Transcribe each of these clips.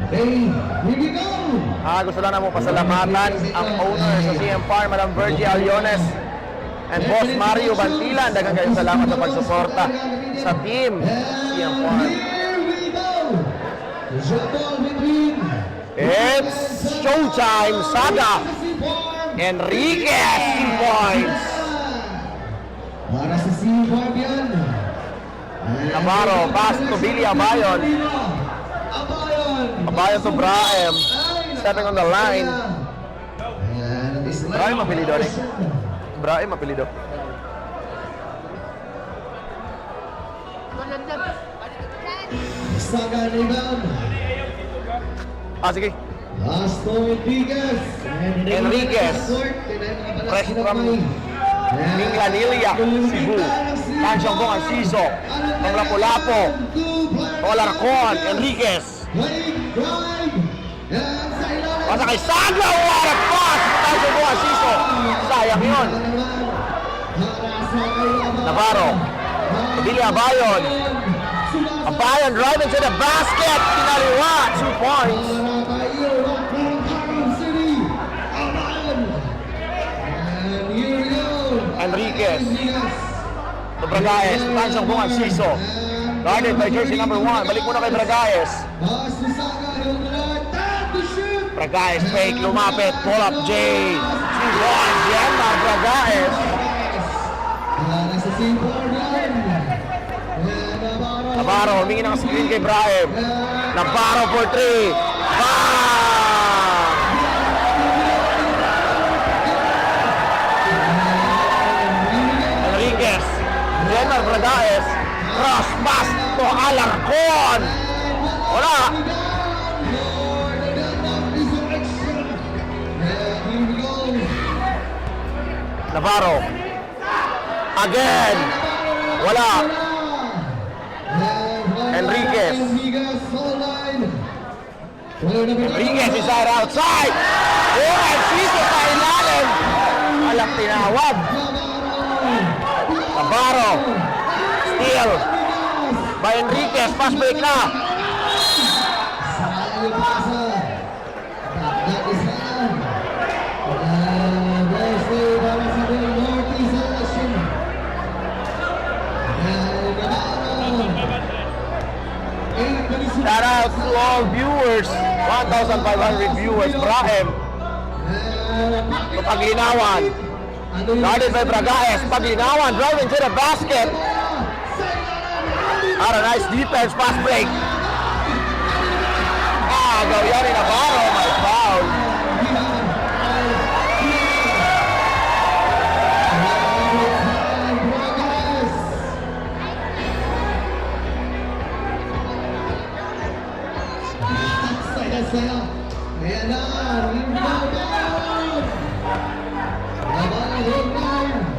Hey, here we go! Gusto lang na mo pasalamatan ang owner sa CM Farm, Madam Virgie Aliones and Boss Mario Bantilan. Daghang kayo salamat sa pagsuporta sa team CM Farm. Here we go! The ball between It's showtime, Saga Enriquez, 2 points. Para sa C-Farm yan. Navarro, pass to Billy Abayon. Abayon to Braem. Stepping on the line. Braem apelido rin. Braem apelido. Saga rebound. Sige. Asto Enriquez. Enriquez. Fresh from Minglanilla, Cebu. Tansyong Bong Anciso. Ang Lapu-Lapu. Olarcon, Enriquez. Pasa kay Saga. What a pass! Tansyong Bong Anciso. Sayang yun. Navarro. Billy Abayon. Abayon driving to the basket. Pinaliwa. 2 points. Enriquez. To Bragaez. Tansyong Bong Anciso. Guarded by jersey number 1. Balik muna kay Bragaez. Bragaez fake. Lumapit. Pull up J. 2 points. Yenmar Bragaez. Navarro. Humingi ng screen kay Braem. Navarro for 3. Enriquez. Yenmar Bragaez. Cross pass to Alarcon. Wala. Navarro. Again. Wala. Enriquez. Enriquez inside outside. Oh, Anciso sa ilalim. Walang tinawag. Navarro. Steal by Enriquez. Pass break na. Shout out to all viewers. 1,500 viewers. Braem. To Paglinawan. Guarded by Bragaez. Paglinawan driving to the basket. A nice defense, pass break. Agaw yan ni Navarro, my foul.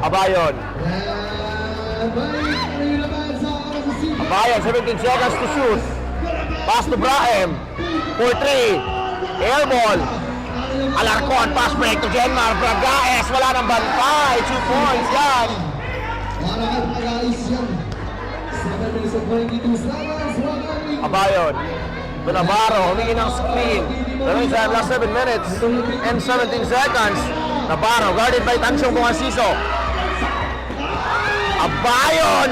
Abayon. Abayon, 17 seconds to shoot. Pass to Braem. For 3. Air ball. Alarcon, pass break to Yenmar Bragaez. Wala nang bantay. 2 points yan. Abayon. To Navarro, humingi ng screen. Remaining time, last 7 minutes and 17 seconds. Navarro, guarded by Tansyong Bong Anciso. Abayon.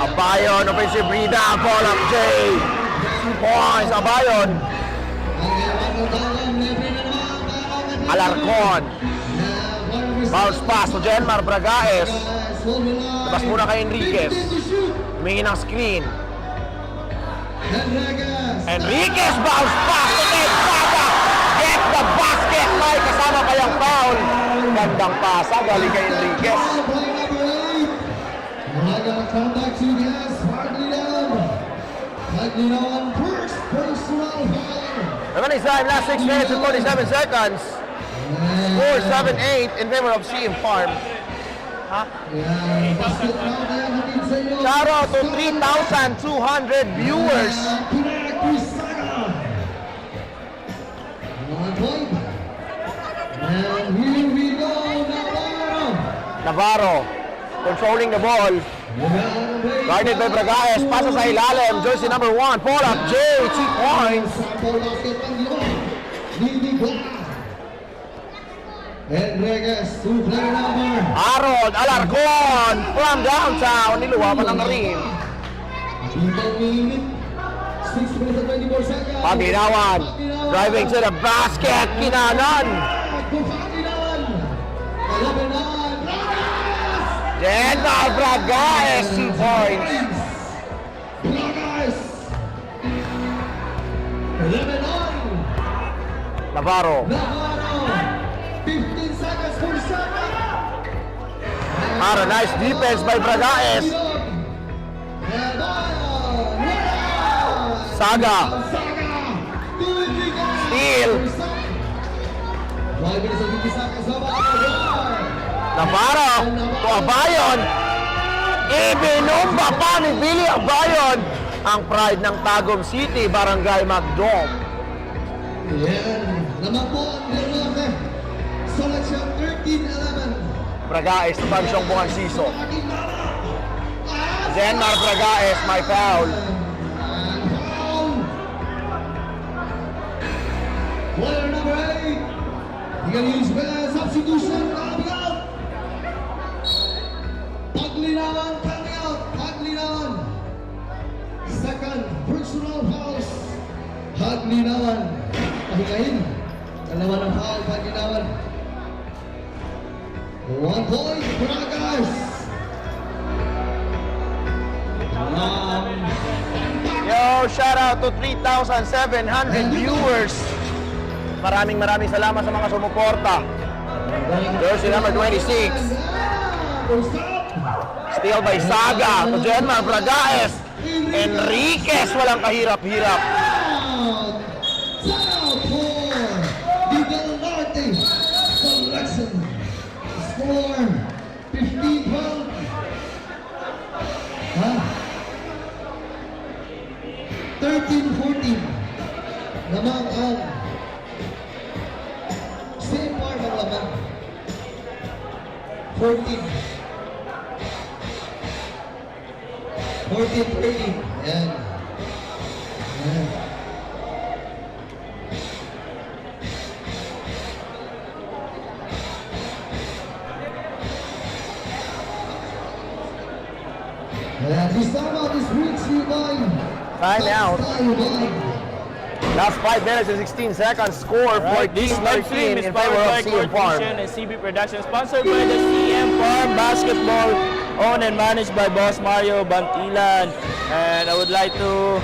Abayon, offensive rebound, ball up J. 2 points, Abayon. Alarcon. Bounce pass to Yenmar Bragaez. Labas muna kay Enriquez. Humingi ng screen. Enriquez, bounce pass to Ted Saga. Get the basket. May kasama pa yung foul. Gandang pasa, galing kay Enriquez. Remaining time, last 6 minutes and 47 seconds. Score 7-8 in favor of CM Farm. Shout out to 3,200 viewers. Navarro controlling the ball. Guarded by Bragaes, pasa sa ilalim, jersey number 1, pull up, Jay, 2 points. Enriquez, two-player number. Harold Alarcon from downtown, niluwapan ang rin. Dito minute. 6 minutes and 24 seconds. Paglinawan, driving to the basket, Kinanan. Paginawan. Kalabanan. Bragaes! Jenmar Bragaes, 2 points. Bragaes. 11 on. Navarro, Navarro. 15 seconds for second. Ara, nice defense by Bragaes. Saga, steal. Navarro, to Abayon. Ibinumba pa ni Billy Abayon ang pride ng Tagum City, Barangay Magdom. Yan. Naman po ang Leonardo. Selection 13-11. Bragaes, Tansiyong Bukansiso. Zenmar Bragaes, may foul. Player number 8. He can use substitution. Coming out. Paglinawan coming out. Paglinawan. Second personal fouls. Paglinawan. Pahingahin. Dalawa ng foul. Paglinawan. 1 point. Bragaes. Yo, shout out to 3,700 viewers. Maraming salamat sa mga sumuporta. Jersey number 26. Steal by Saga to Jenmar Bragaes. Enriquez, walang kahirap-hirap. Shout for the Del Norte selection. Score 15-12. Huh? 13-14. Lamang ang same par ng lamang. 14. 14-13. Yan. Yan. And this time out is brings you by Time out. Last 5 minutes and 16 seconds. Score Right, this live 14-13 stream is in favor powered of by CM Farm. Coordination and CB Production, sponsored by the CM Farm Basketball, owned and managed by Boss Mario Bantilan. And I would like to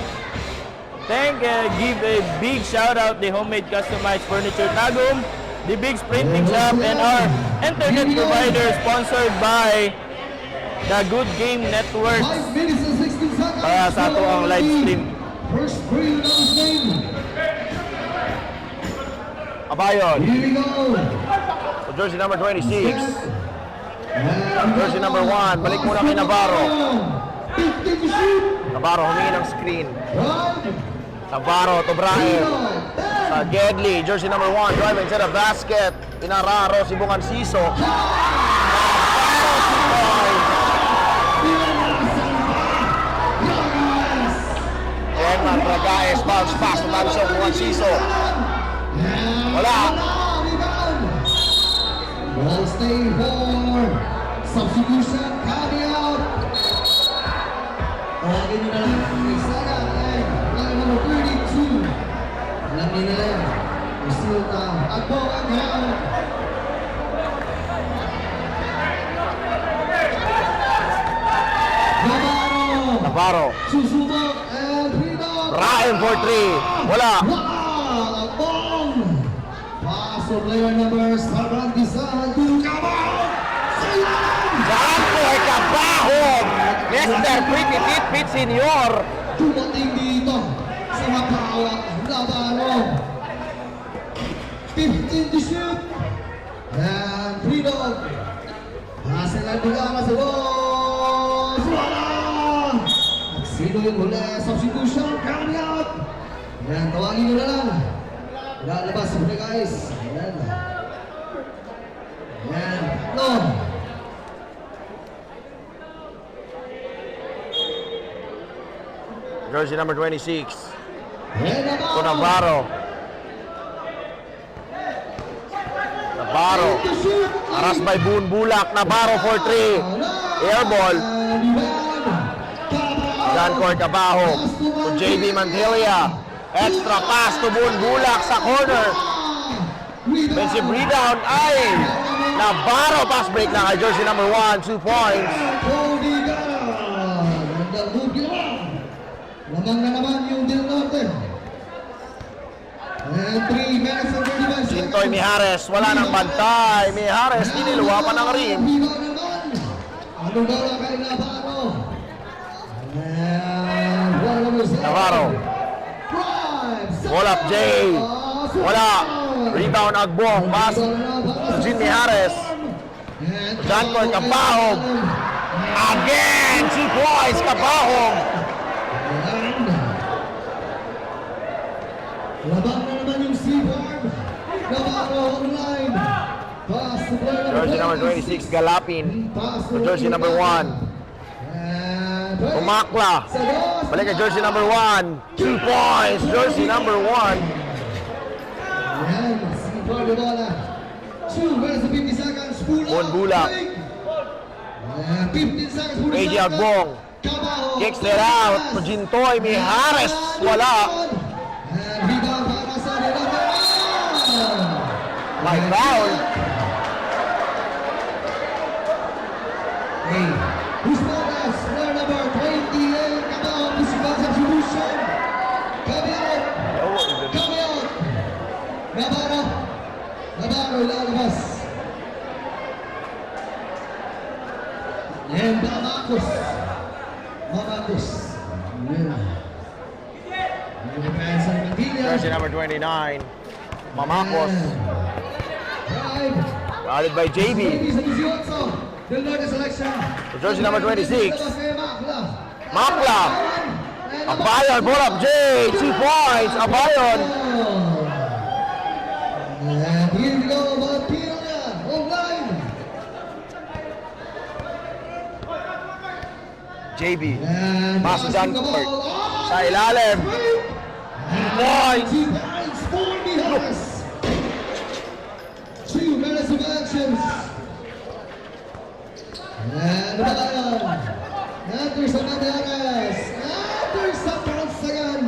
give a big shout out the Homemade Customized Furniture Tagum, the Big Printing Shop, and our internet provider, sponsored by the Good Game Network. 5 minutes and 16 seconds. Para sa ato ang live stream. First free announce name. Abayon. Here we go. So jersey number 26. And Jersey number 1. Balik muna kay Navarro. 50 to shoot. Navarro humingi ng screen. Right. Navarro to Brahe. Sa Gedli. Jersey number 1. Driving to the basket. Pinararo si Bukansiso. Jenmar Bragaes, bounce pass to Tansiyong Bukansiso. Wala. Ball stay for substitution coming out. Tawagin nyo na lang. Isaga and player number 32. Alam nyo na lang. Resulta. Agbo ang hawak. Navarro. Susubok and rebound. Ryan for 3. Wala. Wow! Agbong! Pass to player number 77. Dukamon! Sayang! Jantor Cabahog. Mr. Pretty Titpit Senior. Dumating dito sa makawak Navarro. 15 to shoot. And freedom. Nasa lang bigama sa boss. Wala! At sino yung huli? Substitution coming out. Yan, tawagin nyo na lang. Lalabas muna guys. Yan. Yan. No. Jersey number 26. And To Navarro. Navarro. Aras by Boone Bulak. Navarro for 3. Air ball. John Corcabajo. To JB Mantilia. Extra pass to Boone Bulak sa corner. Offensive rebound ay Navarro. Pass break na kay jersey number 1. 2 points. Cody Gara. Gandang move ginawa. Lamang na naman yung Del Norte. And 3 minutes and 35 seconds. Sintoy Mijares. Wala nang bantay. Mijares tiniluwa pa ng rim. Rebound naman. Ano daw lang kay Navarro? And wala naman sa Navarro. Wala Jay. Wala. Rebound Agbong. Pass to Jin Mijares. John Corcabahog. Again. 2 points. Cabahog. Labang na naman yung C-Farm. Navarro online. Pass to player Jersey number 26. Galapin. Pass To jersey number 1. And Umakla. Balik kay jersey number 1. 2 points. Jersey number 1. Ayan, C-Farm yung bola. 2 minutes and 50 seconds. Boone Bulak. And 15 seconds. KJ Agbong. Cabahog. Kicks it out to Jintoy Mijares. Wala. And rebound para sa Delaware. May foul. Hey, who's bonus? Player number 28. Cabahog. Disregard substitution. Coming out. Coming out. Navarro. Navarro ilalabas. And Mamacos. Mamacos. Jersey number 29. Mamakos. Routed by JB. Jersey number 26. Makla. Abayon. Pull up Jay. 2 points. Abayon. And here we go, Montilla, online. JB. And Pass to John passing the Court. ball on. Sa ilalim. Points. 2 points for Mijares. 2 minutes of actions. And Nabayan. Anderson Mijares. Anderson once again.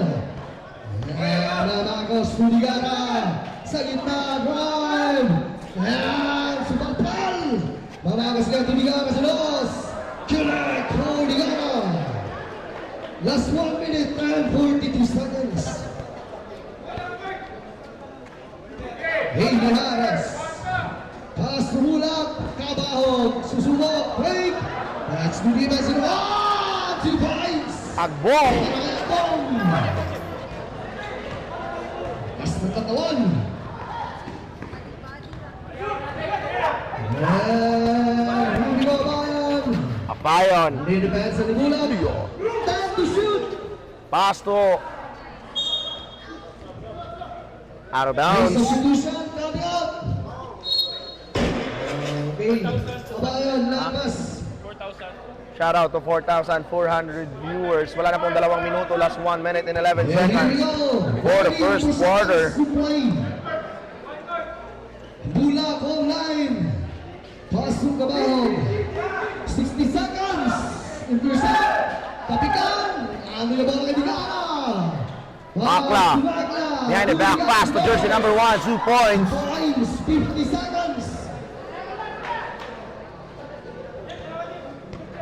And Marcos Pudigara. Sa gitna, drive. And Supapal. Mamagas lang Pudigara sa los. Connect Pudigara. Last 1 minute and 42 seconds. Hey, Mijares. Pass to Bulak. Cabahog. Susubok. Break. That's the defense. 2 points. Agbong. Last ng katawan. And Rudy Babayan. Abayon. Hindi depensa ni Bulak. Time to shoot. Pass to out of May bounds. substitution coming up. Okay. Babayan, lakas. Shout out to 4,400 viewers. Wala na pong 2 minuto. Last 1 minute and 11 And here we seconds. go. For the first quarter. Bulak online. Pass to Cabahog. 60 seconds. Intercept. Tapikan. Ano na ba ang Digara? Makla. Behind the back pass to jersey number 1. 2 points. Points. 50 seconds.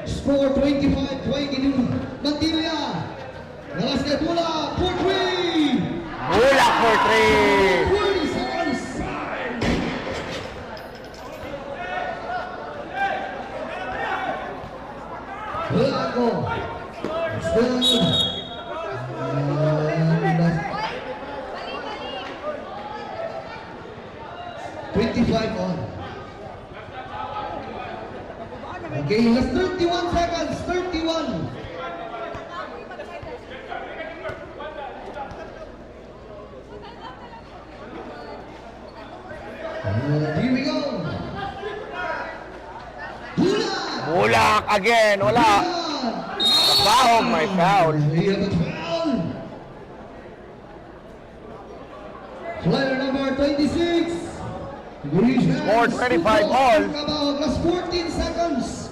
Score 25-22. Mantilla. Lalas kay Bulak. For 3. Bulak for 3. 40 seconds. Blanco. Still. 25 on. Okay, last 31 seconds. 31. Here we go. Bulak. Bulak again. Wala. Cabahog, may foul. We have a foul. Player number 26. Score 25 all. Last 14 seconds.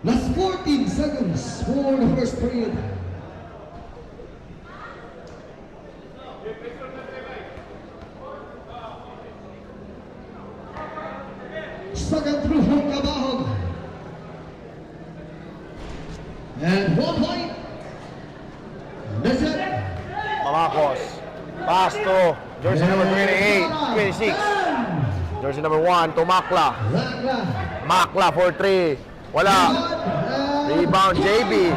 Last 14 seconds for the first period. Second through from Cabahog. And 1 point. That's it. Mamacos. Pass to jersey number 28, 26. Jersey number 1 to Makla. Lakla. Makla for 3. Wala. Rebound JB.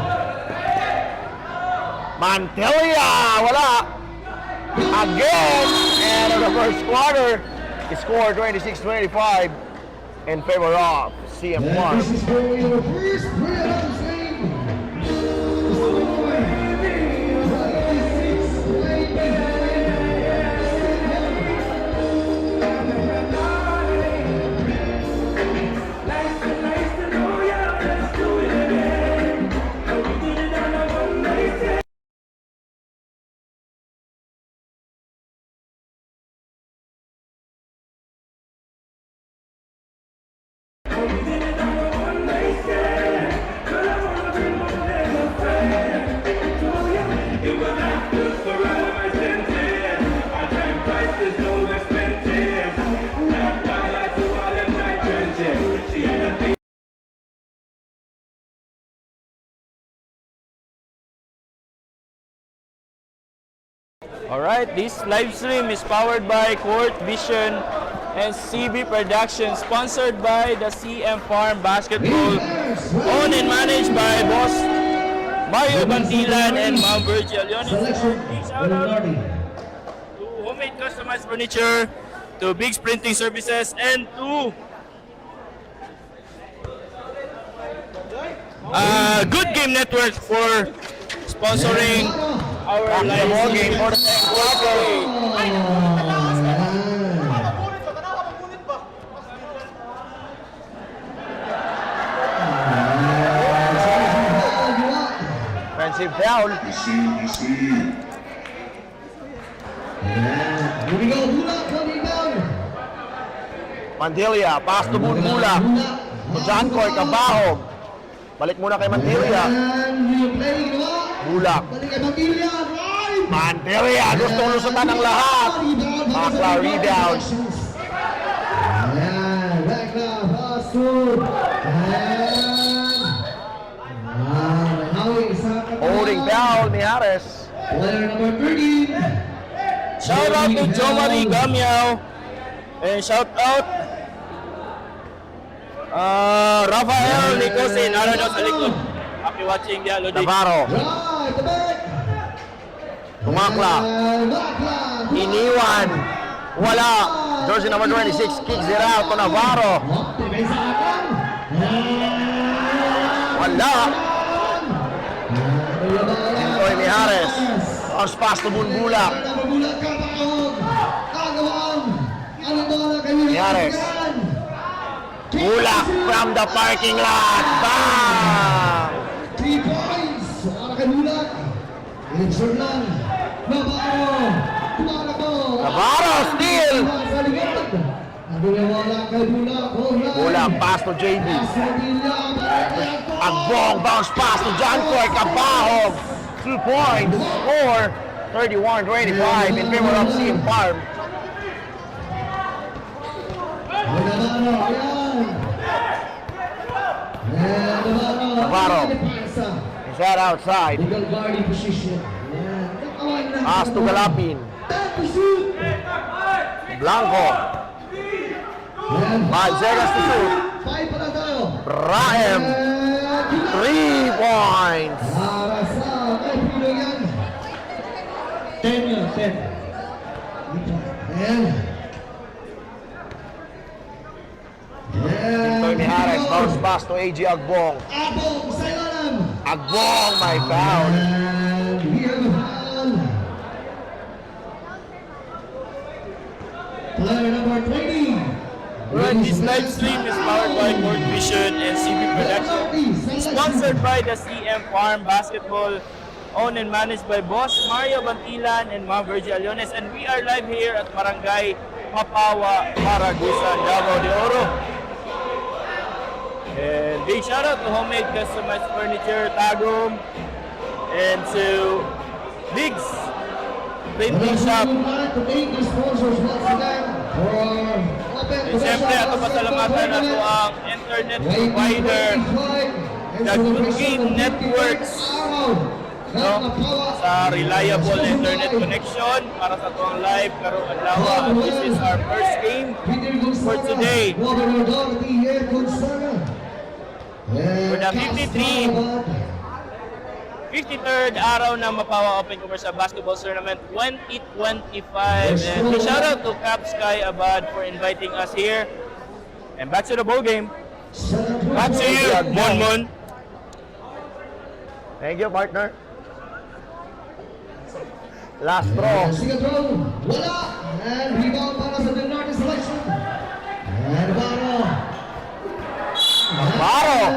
Mantelia. Wala. Again. And in the first quarter, he scored 26-25 in favor of CM And Farm. this is for your first period of save. Score 26-25. Alright, this live stream is powered by Court Vision and CB Productions, sponsored by the CM Farm Basketball, owned and managed by Boss Mario Bantilan and Ma'am Virgil. Selection. Big shout out to Homemade Customized Furniture, to Big's Printing Services, and to Good Game Network for sponsoring our Back to the ball live game for the second quarter. Offensive foul. Here we go, Bulak coming down. Mantilia, pass to Bulak. To John Coy, Cabahog. Balik muna kay Mantilia. And replay, ginawa. Bulak. Balik kay Mantilia, right. Mantilia, gustong lusutan ng lahat. Makla rebound. Ayan, Lakla, pass to. Hawi sa Holding foul ni Harris. Player number 13. Shout out to Joe Marie Gamiao and shout out Rafael Nicosin. Ano daw sa likod? Happy watching the Lodi. Navarro. Right, the back. Tumakla. And Lakla. Iniwan. Wala. Jersey number 26 kicks it out to Navarro. Optimate sa akin. Wala. Enjoy ni Harris. Bounce pass to Bulak. Yares. Bulak from the parking lot. Bang! 3 points para kay Bulak. Insert lang. Navarro. Tumakbo. Navarro steal. Sa likod. Ang wala kay Bulak. Bulak pass to JB. Agbong bounce pass to John Coy Cabahog. 2 points. Score 31-25 in favor of CM Farm. Navarro. He's right outside. Legal guarding position. Pass to Galapin. Blanco. 5 seconds to shoot. 5 pala tayo. Rahem. 3 points. Para sa kay Pino yan. 10 yun, 10. Ayan. Toy ni Harris. Bounce pass to AJ Agbong. Abong sa ilalim. Agbong may foul. And we have a foul. Player number 20. Alright, this live stream is powered by Court Vision and CB Productions, sponsored by the CM Farm Basketball, owned and managed by Boss Mario Bantilan and Ma'am Virgil Aliones. And we are live here at Barangay Mapawa, Maragusan, Davao de Oro. And big shout out to Homemade Customized Furniture, Tagum, and to Biggs Printing Shop. And siyempre, ato pasalamatan na ito ang internet provider, the Good Game Networks, no? Sa reliable internet connection para sa itong live karong adlaw. This is our first game for today. For the 53rd araw ng Mapawa Open Commercial Basketball Tournament 2025. And a shout out to Cap Sky Abad for inviting us here. And back to the ball game. Back to you, Mon Mon. Thank you, partner. Last throw. Second throw, wala. And rebound para sa Del Norte selection. And Navarro. Navarro.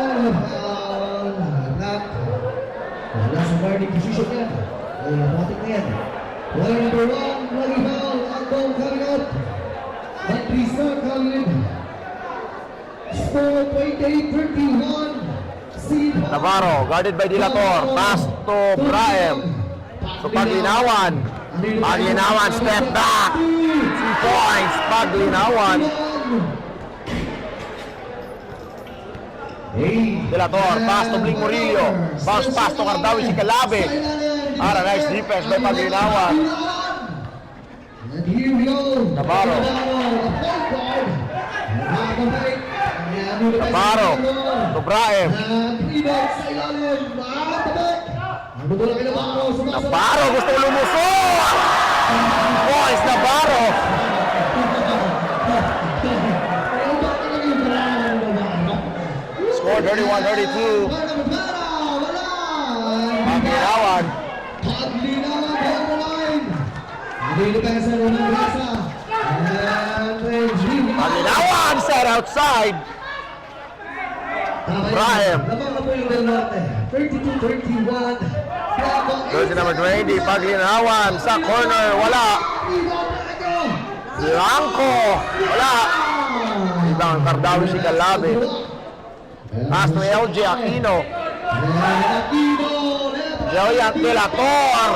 Wala sa guarding position yan. Ay, napatik na yan. Player number 1, lagi foul. Ang ball coming out. Patricia coming in. Score 28-31. Navarro, guarded by Dilator. Pass to Braem. So Paglinawan. Paglinawan, step back. 2 points. Paglinawan. Dilator, pass to Bling Murillo. Bounce pass to Cardawi si Calabe. Ara, nice defense by Paglinawan. And here we go. Navarro. Navarro to Braem. Navarro gusto lumusot. Points Navarro. Score 31-32. Paglinawan. Paglinawan set outside. Braem. 32-31. Jersey number 20, Paglinawan sa corner, wala. Blanco, wala. Rebound, Cardawi si Calabe. Pass to LJ Aquino. Joey Dilator.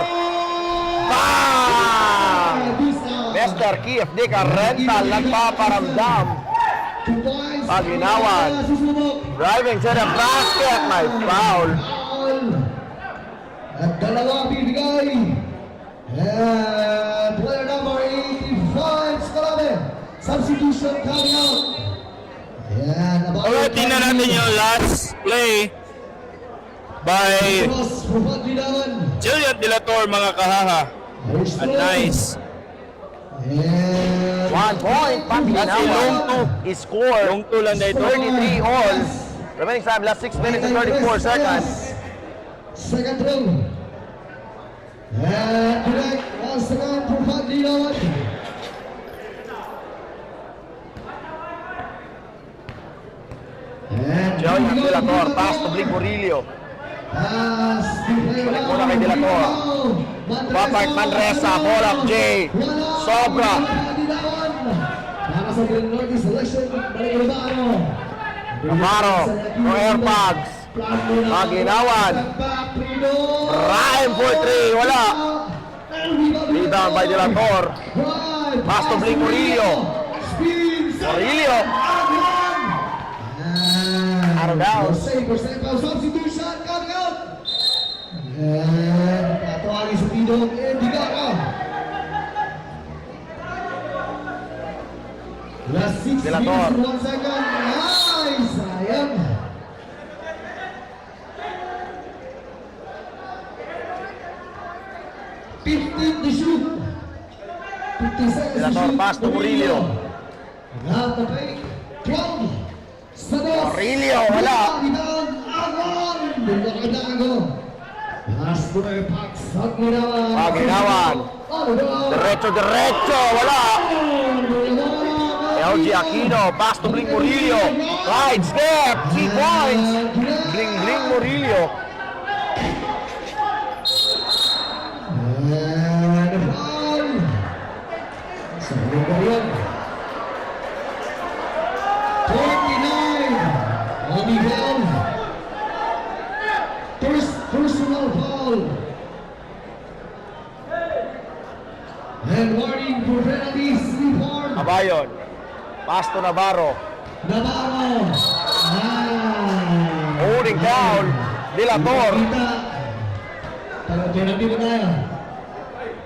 Bang! Mr. Keith, di ka rental, nagpaparamdam. Paglinawan. Driving to the basket, may foul. At dalawa bibigay. And player number 85, Scalabe. Substitution coming out. Ayan. Alright, tingnan natin yung last play by Cross for Paglinawan. Jillian Dilator, mga kahaha. And nice. And 1 point, Paglinawan is scored. Long two lang na ito. 33 all. Remaining time, last 6 minutes and 34 seconds. Second throw. And direct once again for Paglinawan. And Joey Dilator, pass to Bling Murillo. Pass to player Balik muna kay Dilator. Papart Manresa, pull up J. Sobra. Para sa Del Norte selection, balik Navarro. Navarro, no air bags. Paglinawan. Braem for 3, wala. Rebound by Dilator. Pass to Bling Murillo. Murillo. Out of bounds. Substitution coming out. And tatawagin sa Tidong Digaka. Last 6 Dilator. minutes and 1 second. Nice! Sayang. To shoot. 50 seconds to Dilator, shoot. pass to Murillo. At the break, 12. Sa dos. Murillo, wala. Rebound, Agon. Dago. Pass to the pack. Paglinawan. Diretso, wala. LG Aquino, pass to Bling Murillo. Right step, 3 points. Bling Murillo. Abayon. Pass to Navarro. Navarro. Holding down. Dilator. Tayo dito tayo.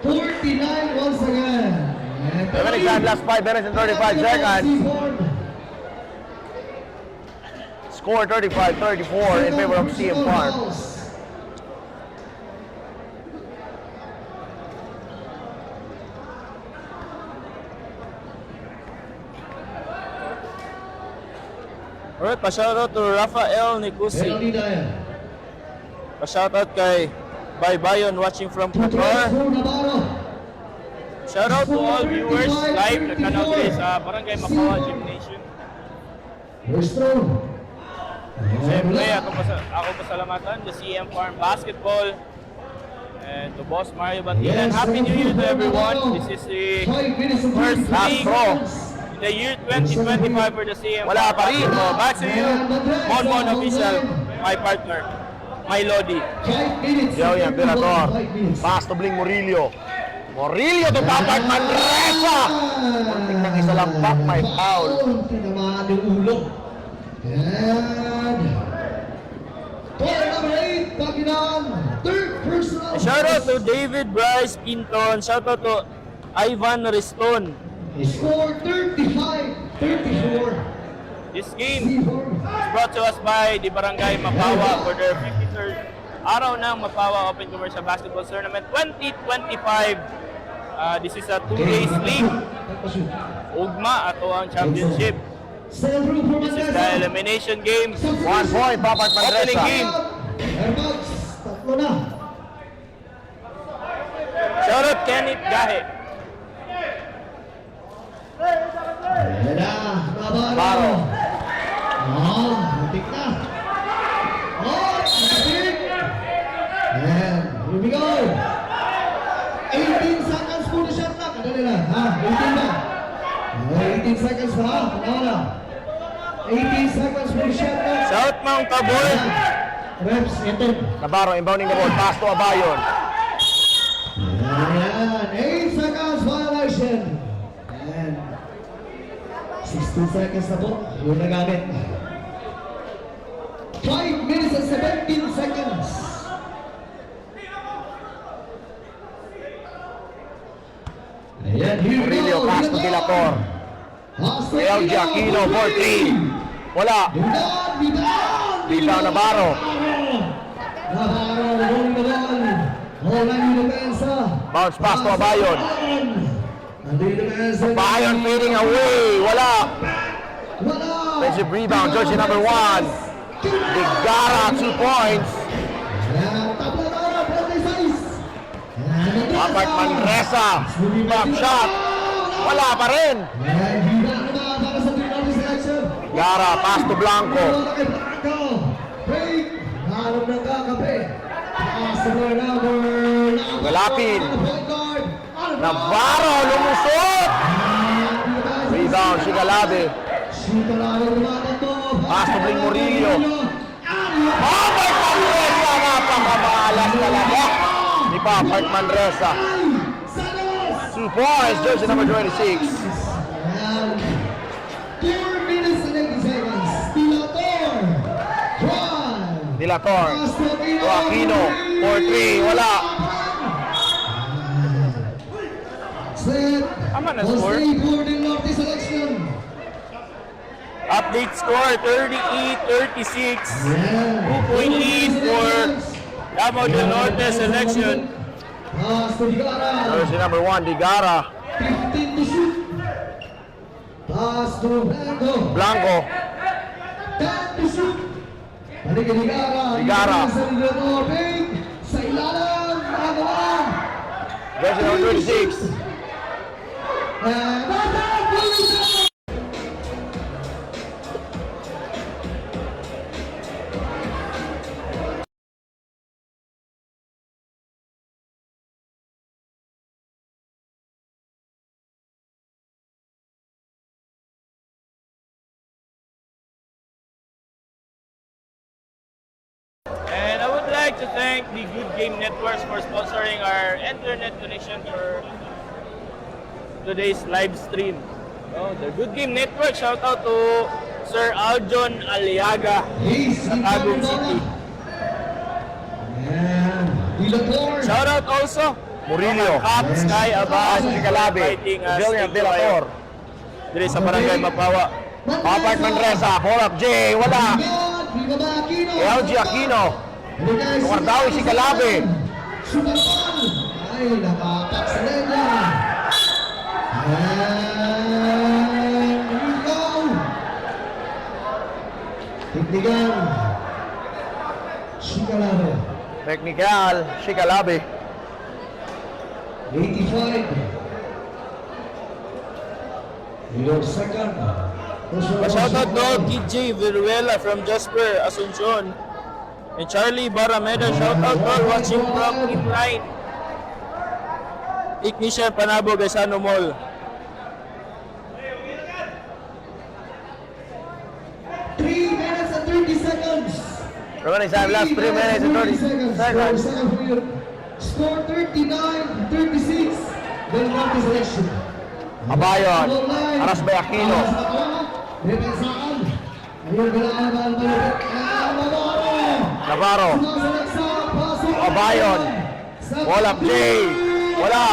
49 once again. 7 exam, last 5 minutes and 35 seconds. Score 35-34 in favor of CM Farm. Alright, pa-shoutout to Rafael Nicusi. Penalty tayo. Pa-shoutout kay Baybayon watching from Qatar. Shoutout to all viewers live na kanauli sa Barangay Mapawa Gymnasium. First throw. Siyempre, ako pasalamatan the CM Farm Basketball and to Boss Mario Bantilan. Happy New Year to everyone. This is the first week in the year 2025 for the CM Wala Farm pa rin. Basketball. Back to you, Mon Official, my partner, my Lodi. 5 minutes. Yo, yan, Dilator. 5 minutes. Pass to Bling Murillo. Murillo to Tapart Manresa. Muntik ng isa lang back, may foul. Tinamaan yung ulo. And player number 8, Baginang, third personal. Shoutout to David Bryce Pinton. Shoutout to Ivan Riston. He scored 35-34. This game is brought to us by the Barangay Mapawa for their 53rd araw ng Mapawa Open Commercial Basketball Tournament 2025. This is a 2 days league. Ugma ato ang championship. This is the elimination game. 1 point, Tapart Opening Manresa. game. Airbox, tatlo na. Shoutout Kenneth Gahe. Ayan na, Navarro. Navarro. Matik na. Matik. And here we go. 18 seconds po na shot clock. Ano nila? 18 na. 18 seconds na. Ano na? 18 seconds po na shot clock. South Mount Tabor. Reps, ito. Navarro inbounding the ball. Pass to Abayon. Ayan. 8 seconds violation. And 16 seconds na po. Yung nagamit. 5 minutes and 17 seconds. Ayan, here we Murillo, go. pass to Dilator. El Giacchino for 3. Wala. Rebound Navarro. Navarro, rolling the ball. Holding yung depensa. Bounce pass to Abayon. Nandito yung depensa. Abayon fading away. Wala. Wala. Offensive rebound, jersey number 1. Digara, 2 points. Ayan, tabla na, penalty size. Tapart Manresa. Back shot. Wala pa rin. Ayan, hila na ba para sa penalty selection? Digara, pass to Blanco. Bola kay Blanco. Break. Halong ng kakape. Pass to number. Galapin. Point guard. Navarro, lumusot. Rebound, Sigalabe. Shoot na lang ang lumatang to. Pass to Bling Murillo. Tapart Manresa, napakamalas talaga ni Tapart Manresa. 2 points, jersey number 26. Ayan. 4 minutes and 80 seconds. Dilator. Drive. Dilator. Joaquino, 4-3, wala. Set. Tama na All score. stay for the Norte selection. Update score 38-36. Yeah. 2-point lead for Davao del Norte selection. Pass to Digara. Jersey number 1, Digara. 15 to shoot. Pass to Blanco. Blanco. 10 to shoot. Balik kay Digara. Digara. Sa Dilator. Big. Sa ilalim. Nagawa. Jersey number 26. And that's it. And I would like to thank the Good Game Networks for sponsoring our internet connection for today's live stream. Oh, the Good Game Network. Shout out to Sir Aljon Aliaga Ace sa Tagum City. And Dilator. Shout out also Murillo. Cap Sky Abas Si Calabe. fighting Brilliant De La Torre. diri sa Barangay Mapawa. Papart Manresa. Hold up, J. Wala. LG Aquino. Tumardawi si Calabe. Sumapan. Ay, nakapak sa Lenya. And here we go. Tignigan. Shikalabe. Technical. Si Calabe. 85. Your second. Shout out to TJ Viruela from Jasper, Asuncion. And Charlie Barameda, shout out all watching from Inline. Ignition Panabo, Gaisano Mall. 3 minutes and 30 seconds. Remaining time, last 3 minutes and 30 seconds. Score 39-36. Then round the selection. Abayon. Aras by Aquino. Repensaan. Ayun, kailangan malupit. Navarro. Abayon. Wala, J. Wala.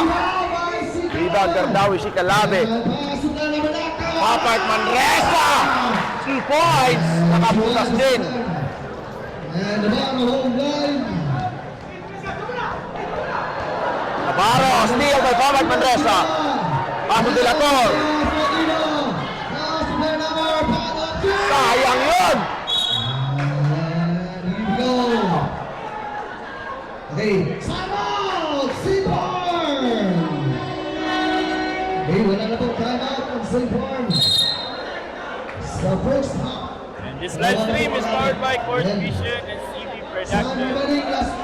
Rebound, Gardawi si Calabe. Papart Manresa. 2 points. Nakabutas din. And Navarro home line. Navarro. Steal by Papart Manresa. Paso de la Torre. Sayang yun. Okay, time out! Seaborn! Okay, wala na pong time out ng Seaborn. Sa first half. And this live stream is powered by Court Vision and CB Production.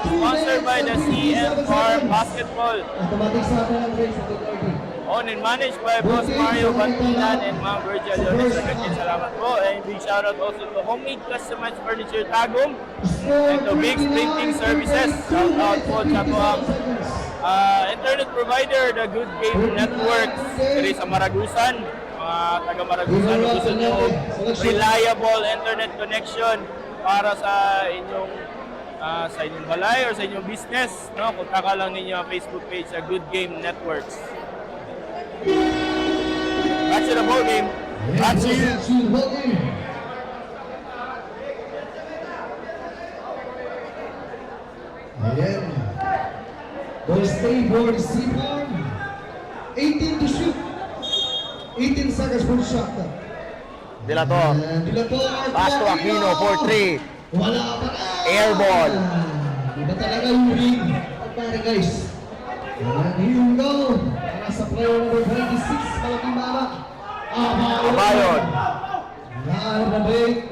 Sponsored by the CM Farm Basketball. Automatic sa atin ang race at 30. Owned and managed by Boss Mario Bantilan and Ma'am Virgil Leones. Salamat po. And big shoutout also to Homemade Customized Furniture Tagum and to Big's Printing Services. Shoutout po sa po ang internet provider, the Good Game Network. Diri sa Maragusan. Mga taga Maragusan, gusto nyo reliable internet connection para sa inyong balay or sa inyong business. No? Kontaka lang ninyo ang Facebook page sa Good Game Networks. Back to the ball game. Back to you. Ayan. Ball stay for the Seaborn. 18 to shoot. 18 seconds for the shot. De La Torre. And Dilator. Pass to Aquino for 3. Wala pa na. Air ball. Iba talaga yung ring. Pagpare guys. And here we go. Para sa player number 26, malaking mama. Abayon. Nahanap na break.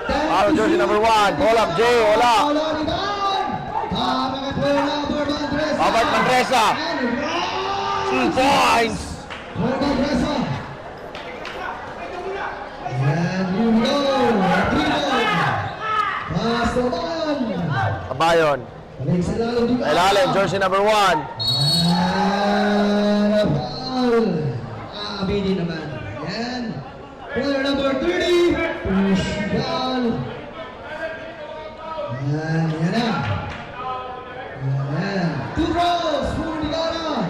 Para jersey number 1. Hold up, J. Wala. Wala rebound. Tama ka player number Manresa. Papart Manresa. And 2 points. Player Manresa. And here we go. Rebound. Pass to Abayon. Abayon. Balik sa lalong di ba? Ilalim, jersey number 1. And a foul. Aaminin naman. Yan. Player number 30. Push down. Yan. Yan na. Yan. 2 rows for Nigara.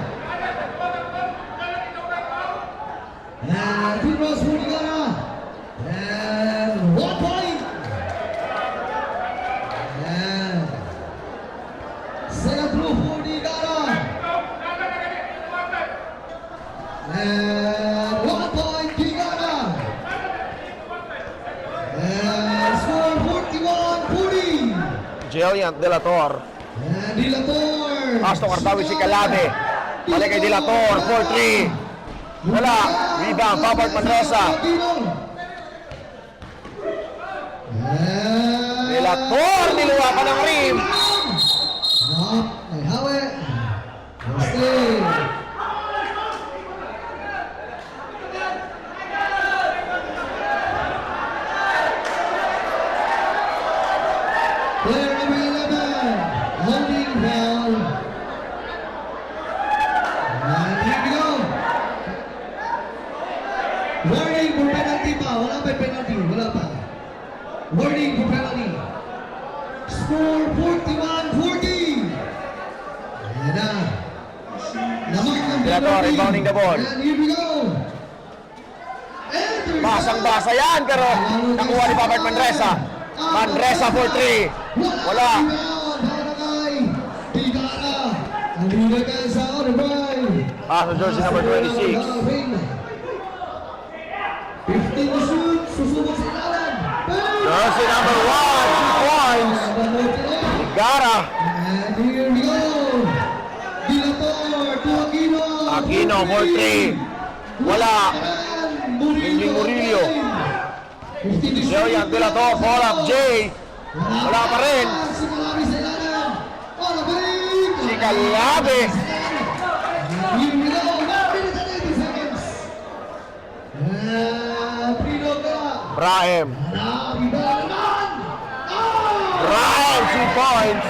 And 2 rows for Nigara. And 1 point. Yan. Second throw for Nigara. And 1 point Nigara. And score 41-40. Jillian De La Torre. And Dilator. Pass to Cartawi si Calabe. Balik kay De La Torre for 3. Wala. Rebound, Papart Manresa. De La Torre, niluwakan ng rim. Ay hawi. Stay. Player number 11, holding foul. And here we go. Warning for penalty. Score 41-40. Ayan na. Namark ng Delator, penalty. rebounding the ball. And here we go. Basang-basa yan, pero nakuha ni Papert Manresa. Manresa for 3. Wala. Ang leader kayo sa Oribay. Pass to jersey number 26. 15 to shoot. Susubok sa ilalim. Jersey number 1, 2 points. Gara. And here we go. Delator to Aquino. Aquino for 3. Wala. Hindi Murillo. Jillian Delator, fall up, Jay. Wala pa rin. Si Calabi sa ilalim. Olabay. Si Calabi. Here we go. 1 minute and 80 seconds. Pino ka. Brahim. Calabi ba naman? Brahim, 2 points.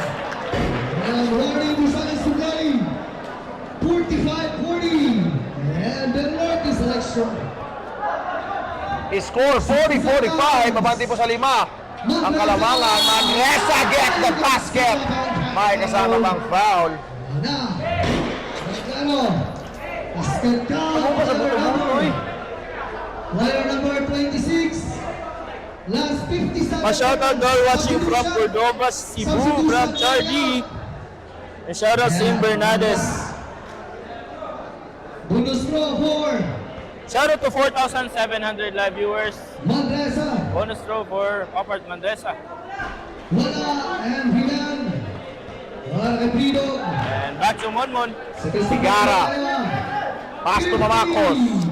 And Ronnie Busales to play. 45-40. And the Norte selection. Score 40-45. Mabanti po sa 5. Ang Kalamangan. Manresa get the basket. May kasama bang foul? Ana. Ano? Basket count. Ano ba sa buto-buto eh? Player number 26. Last 50 seconds. A shoutout to all watching from Cordova, Cebu, from Charlie. And shoutout Sim Bernades. Bonus throw for Shoutout to 4,700 live viewers. Manresa. Bonus throw for Papert Manresa. Wala. And Hilan. Wala kay Prido. And back to Monmon. Sigara. Pass to Mamacos.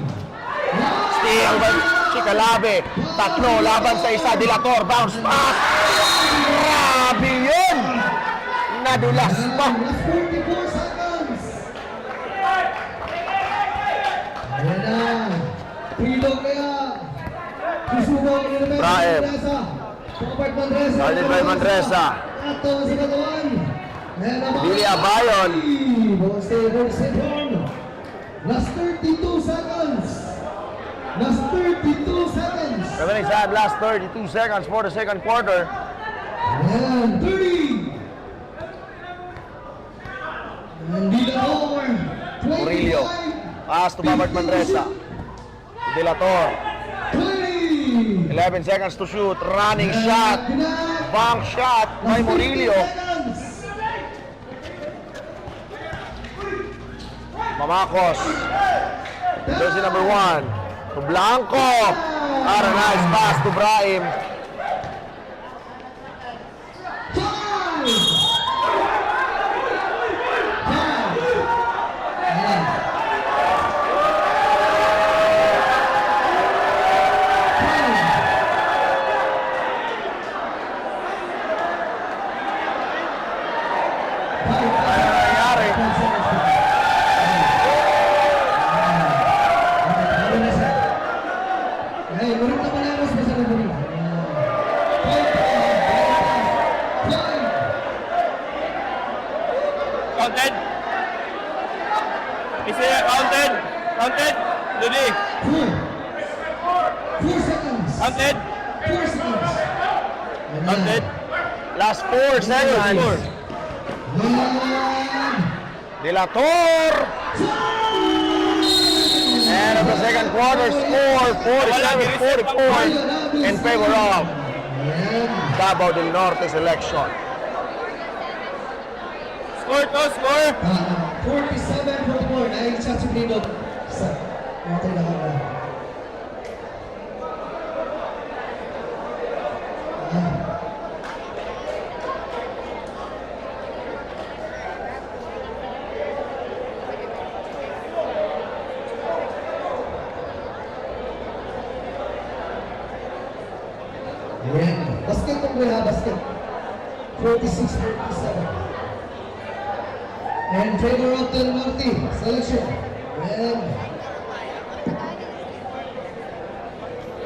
Steal by si Calabi. Tatlo laban sa isa. Delator. Bounce pass. Grabe yun. Nadulas pa. Last 44 seconds. Ayan na. Prido kaya. Susubok ni Roberto Brahim. Manresa. Robert Manresa. Started by Manresa. Ato sa katawan. Billy Abayon. Last 32 seconds. Last 32 seconds. Remaining time, last 32 seconds for the second quarter. And 30. And Delator. Murillo. 25. Pass to Papert Manresa. Delator. 20. 11 seconds to shoot. Running shot. Bank shot by Murillo. Mamacos. Jersey number 1. To Blanco. What a nice pass to Brahim. Hey, ulit na pala sa referee. Counted. Is it counted? Counted. Luli. 4 seconds. Counted. 4 seconds. Counted. Last 4 seconds. Delator. And of the second quarter score 47-44 in favor of Davao del Norte selection. Score to score. 47-44. Nai-chat si Prido. Matay na kami. Ayan. Basket ng Kuya, basket. 46-47. And favor of Del Norte selection. And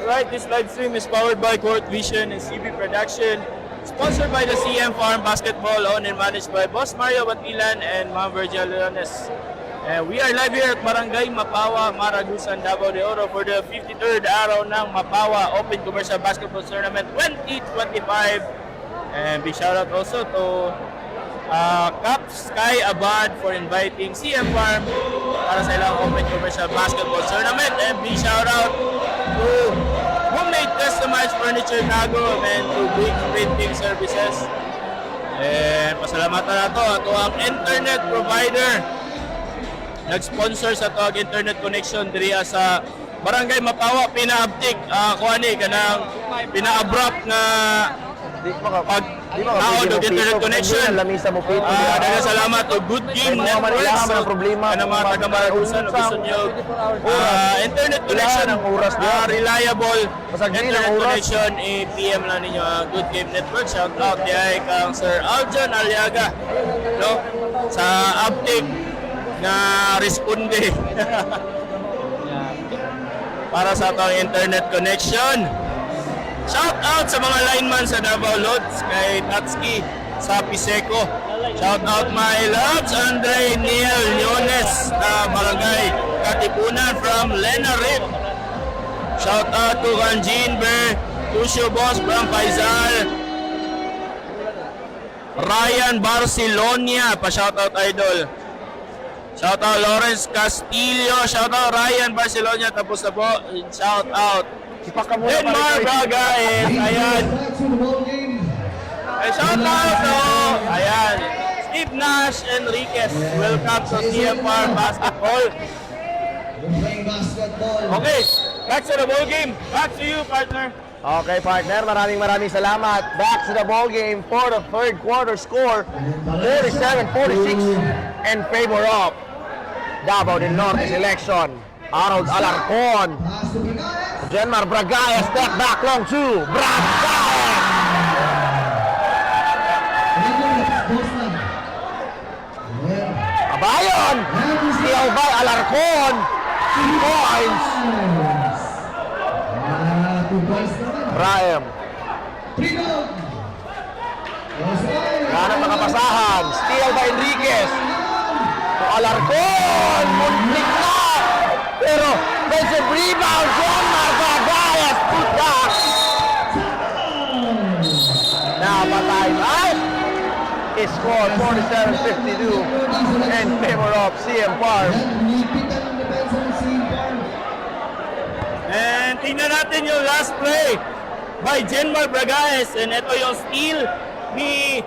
Alright, this live stream is powered by Court Vision and CB Production. Sponsored by the CM Farm Basketball, owned and managed by Boss Mario Batilan and Ma'am Virgil Leones. And we are live here at Barangay Mapawa, Maragusan, Davao de Oro for the 53rd araw ng Mapawa Open Commercial Basketball Tournament 2025. And big shout out also to Cap Sky Abad for inviting CM Farm para sa ilang Open Commercial Basketball Tournament. And big shout out to Homemade Customized Furniture Nago and to Big Printing Services. And pasalamatan na to ato ang internet provider nag-sponsor sa to ang internet connection diriya sa Barangay Mapawa, pinaabtik kuani kanang pina-abrupt nga pag tao ng internet connection. Daghang salamat o Good Game Networks kanang mga taga Maragusan gusto niyo internet connection reliable internet connection PM lang ninyo Good Game Networks. Shout out diay kang Sir Aljon Aliaga no sa Abtik nga responde para sa atong internet connection. Shout out sa mga lineman sa Davao Lods kay Tatski sa Piseco. Shout out my loves Andre Neil Leones na Barangay Katipunan from Lena Rip. Shout out to Ranjin Ber Tusio Boss from Faisal. Ryan Barcelonia pa shout out idol. Shout out Lawrence Castillo, shout out Ryan Barcelonia, tapos na po, shout out Denmar Bragaes, ayan. Shout out to, ayan, Steve Nash Enriquez, welcome to CM Farm Basketball. Okay, back to the ball game, back to you partner. Okay, partner. Maraming salamat. Back to the ball game for the third quarter score. 47-46 in favor of Davao del Norte selection. Harold Alarcon. Jenmar Bragaes. Step back long two. Bragaes! Abayon! Steal by Alarcon. 2 points. Raem. Kanan makapasahan. Steal by Enriquez. To Alarcon. Muntik na. Pero defensive rebound. Jenmar Bragaes. Put back. Napatay. Ay! Is scored 47-52 in favor of CM Farm. And tingnan natin yung last play by Jenmar Bragaes. And ito yung steal ni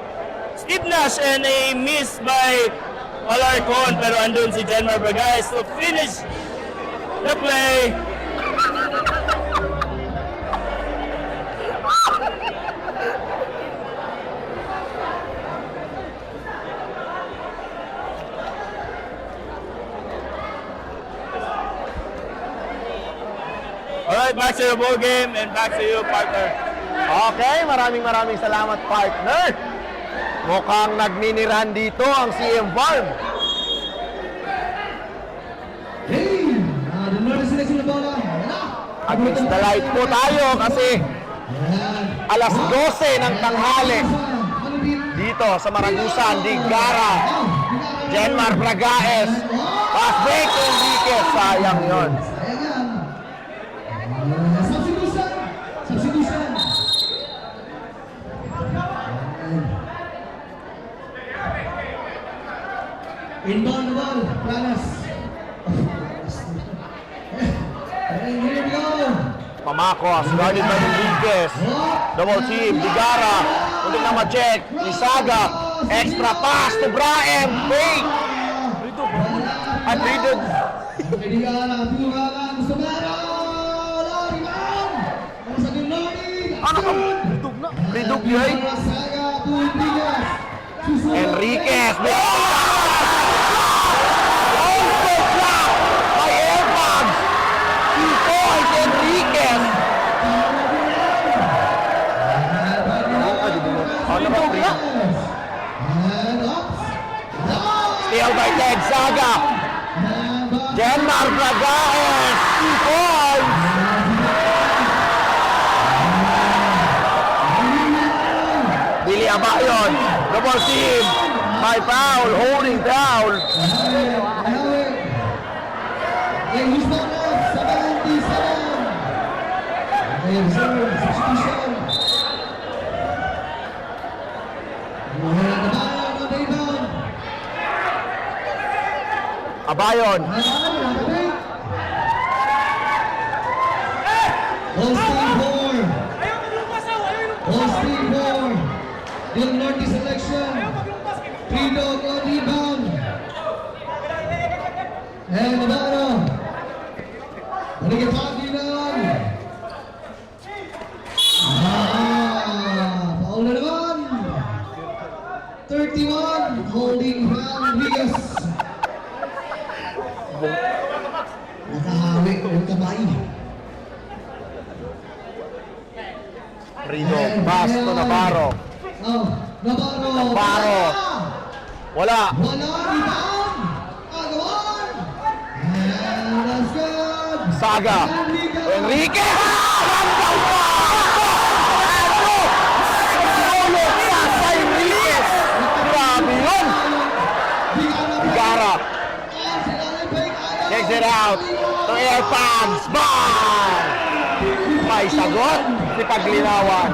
Steve Nash and a miss by Alarcon. Pero andun si Jenmar Bragaes to finish the play. Alright, back to the ball game and back to you, partner. Okay, maraming salamat, partner. Mukhang nagminiran dito ang CM Farm. Hey! The Northern Selection na bola. Against the light po tayo kasi alas 12 ng tanghali dito sa Maragusan, Digara. Jenmar Bragaes. Pass break to Enriquez. Sayang yun. Substitution. Inbound the ball, Planas. Here we go. Pamakos, guarded by Enriquez. Double team, Digara. Ulit na ma-check. Isaga. Extra pass to Braem. Fake. At Ridod. Digara, gusto meron. Lariman. Sa Gunloni. Ano ka? Ridog yun. Enriquez. Also blocked by Airbags. 2 points, Enriquez. Steal by Ted Saga. Jenmar Bragaes. 2 points. Billy Abayon. Double team. By foul. Holding foul. Ay, Husmanov, 77. Okay, reserve, substitution. And Abayon on the rebound. Abayon. Holstein 4. Holstein 4. Yung Norte selection. P-Dog on rebound. And Navarro. Naligipagi lang. Paul na naman. 31. Holding hand Rigas. Nakahawi yung kamay. Rido, pass to Navarro. Oh, Navarro. Navarro. Wala. Wala, rebound. Agawan. And that's good. Saga. Enrique. Grabe yun. Igara. Takes it out to Airpods. Bang! May sagot si Paglinawan.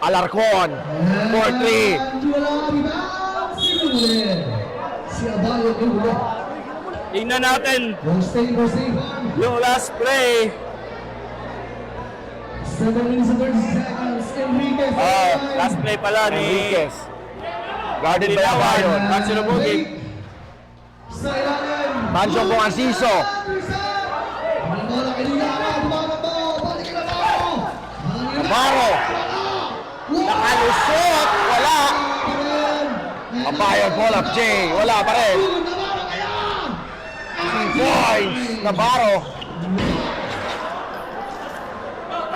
Alarcon. 4-3. Si Abayo dulu. Tingnan natin Stay. yung last play. 7 minutes and 30 seconds. Enriquez. Last play pala ni Enriquez. Guarded by Abayon. Pancho Lubugin. Sa ilalim. Pancho Bonganciso. Navarro. Nakalusot. Wala. Abayon, pull up, Jay. Wala pa rin. 3 points. Navarro.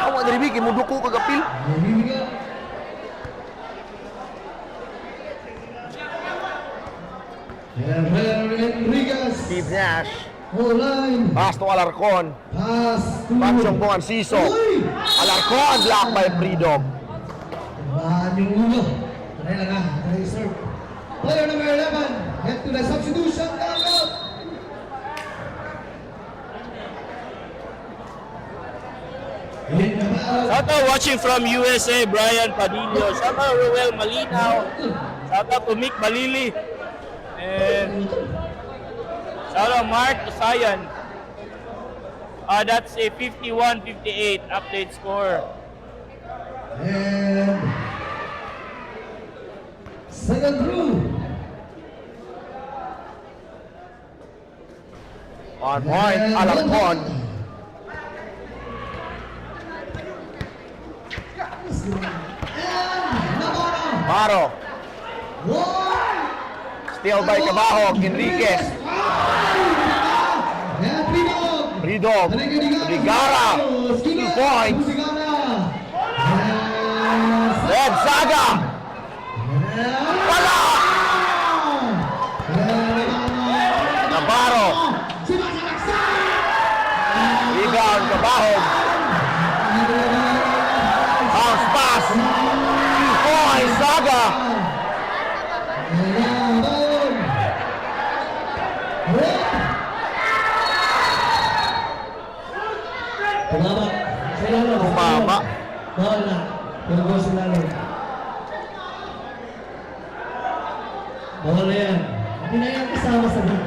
Ako ang narinig, imuduko kagapil. Enriquez. Steve Nash. Line. Pass to Alarcon. Pass to Pancho Bonganciso. Uy! Alarcon, block by Freedom. Tabahan yung ulo. Try lang ha. Try serve. Player number 11. Head to the substitution. Time out. Shout out watching from USA, Brian Padillo. Shout out Ruel Malinaw. Shout out to Mick Balili. And shout out Mark Usayan. That's a 51-58 update score. And second through. On point, Alarcon. Maro. Still by Cabahog, Enriquez. Freedom. Rigara. 2 points. Red Saga. Wala. Navarro. Rebound, Cabahog. Bounce pass. 2 points, Saga. Tumama. Bawal na. Tulgo sila lang. Bawal na yan. Hindi na yan kasama sa group.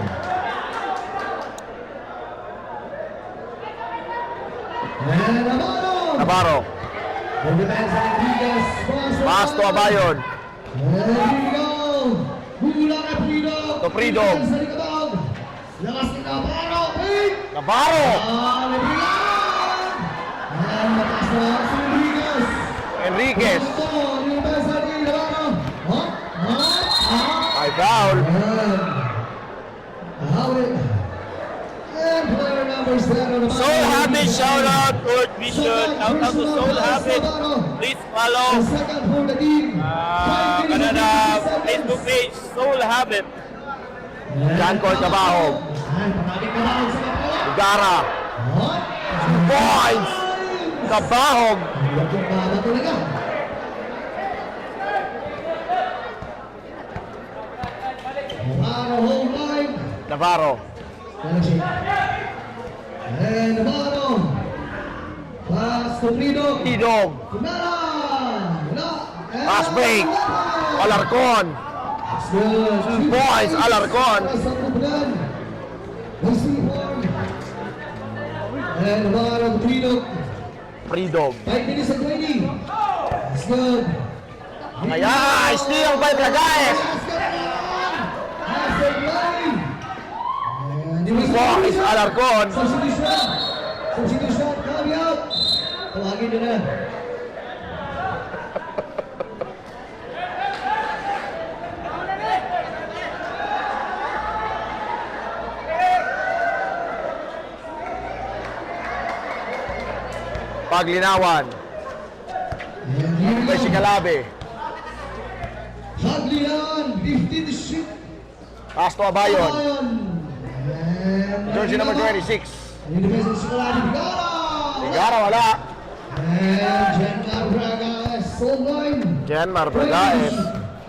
And Navarro! Navarro. Pagdepensa ng Enriquez. Pass to Abayon. And here we go. Hula na Freedom. To Freedom. Sa likabag. Lakas ni Navarro. Pick! Navarro. And lakas na si Enriquez. Enriquez. Yung pensa ni Navarro. Ay, foul. And player number 7. Soul Habit, shout out Court Vision. Shout out to Soul Habit. Please follow Second for the team. Canada Facebook page, Soul Habit. John Court Cabahog. Igara. 2 points. Cabahog. Navarro. Galaxy. And Navarro. Pass to Tridog. Tidog. Kumara. Wala. And Pass break. Alarcon. That's good. 2 points, Alarcon. Sa Kubulan. Received form. And Navarro to Tridog. Pridog. 5 minutes and 20. That's good. Kaya, steal by Bragaes. After line. And it was Boys, Alarcon. Substitution. Substitution. Coming out. Tawagin nyo na. Paglinawan. And here we By go. Sigalabe. Haglian. 15 to shoot. Pass to Abayon. And Jersey number 26. in the defense of Sigalani. Bigara. Tigara wala. And Jengar Braga. Soul line. Jenmar Bragaes.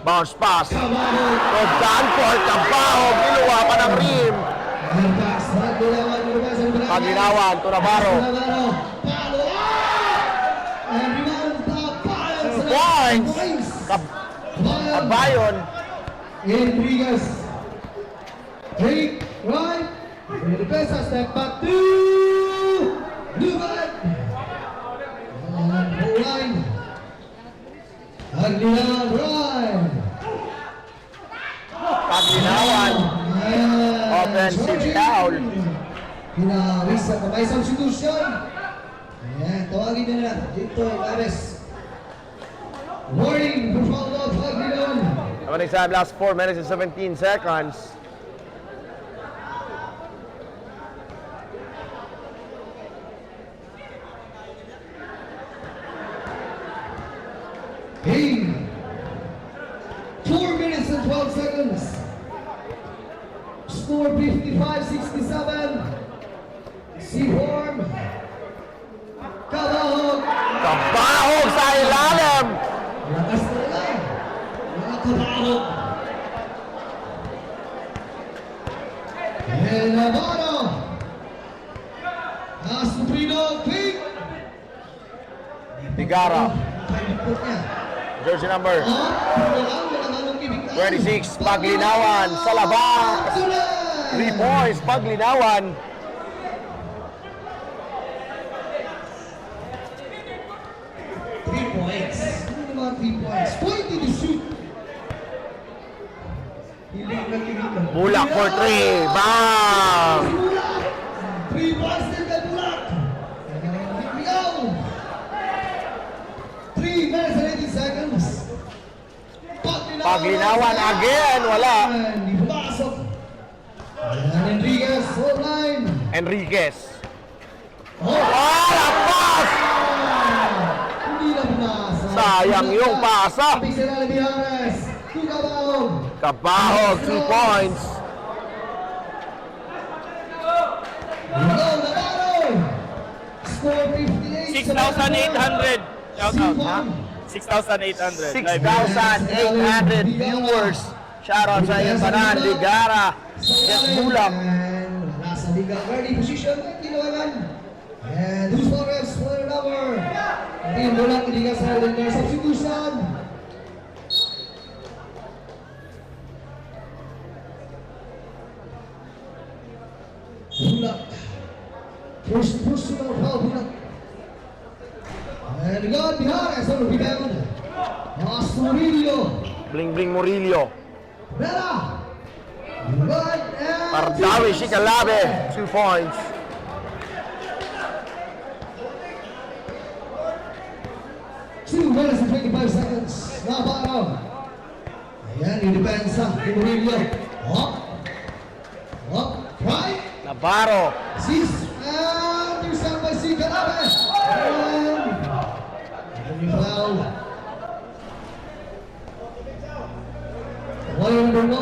Bounce pass. Camaro. To Danford. Kabahog. Niluwa pa ng rim. And pass. Haglian. In the defense of Braga. Paglinawan to Navarro. Navarro. Palo. And rebound. Papayan. 2 points. Abayon. Rodriguez. Take right. In the best step back to Lugan. And goal line. Aglian right. Paglinawan. And Offensive Georgie. foul. Hinawis sa kamay substitution. Ayan, tawagin nyo na. Dito, Ares. Warning for foul out. Aglian. Opening time last 4 minutes and 17 seconds. Hey, 4 minutes and 12 seconds. Score 55-67. C-form. Kabahog. Kabahog sa ilalim. Lakas talaga. Mga kabahog. And Navarro. Asuprino. King. Tigara. Pagpipot niya. Jersey number Walang 26. Paglinawan sa labas. 3 points. Paglinawan. Points. Ano naman 3 points? 20 to shoot. Hiling na kilig lang. Bulak for 3. Bang! Bulak! 3 points din kay Bulak. Here we go. 3 minutes and 18 seconds. Paglinawan again. Wala. Di pumasok. And Enriquez, full line. Enriquez. Oh! Wala pass! Hindi na pumasok. Sayang yung pasa. Kapig sila ni Bihares. Tukabaw. Kabahog. 2 points. Go, Navarro! Score 58. 6,800. Shout out, ha? 6,800. 6,800 viewers. Shoutout sa iyong banan. Ligara. Yes, Bulak. And nasa liga ready position at Kilawagan. And who's for refs for the number? Team Bulak, liga sa their substitution. Bulak. First personal foul, Bulak. And God, Bihares on the rebound. Murillo. Bling Bling Murillo. Bella. Good. And Pardawi Sigalabe. 2 points. Two minutes and 25 seconds. Navarro. Ayan, inepensa ni Murillo. Up. Up. Right. Navarro. Sis. And intercept by Sigalabe. And the foul. Player number 1.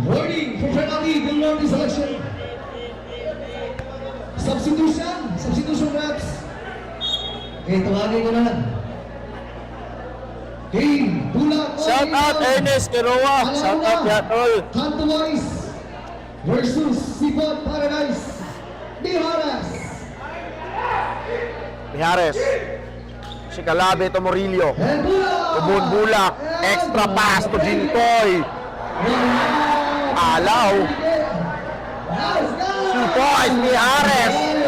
Warning for penalty, penalty selection. Substitution. Okay, tawagin ko na lang. Team Bulak Shout out Ernest Keroa. Shout out Yatol. Kanto Boys versus Sipot Paradise. Miharas. Mijares. Si Calabe to Murillo. And Bulak. Ubon Bulak. Extra pass to Jintoy. Alaw. 2 points, Mijares.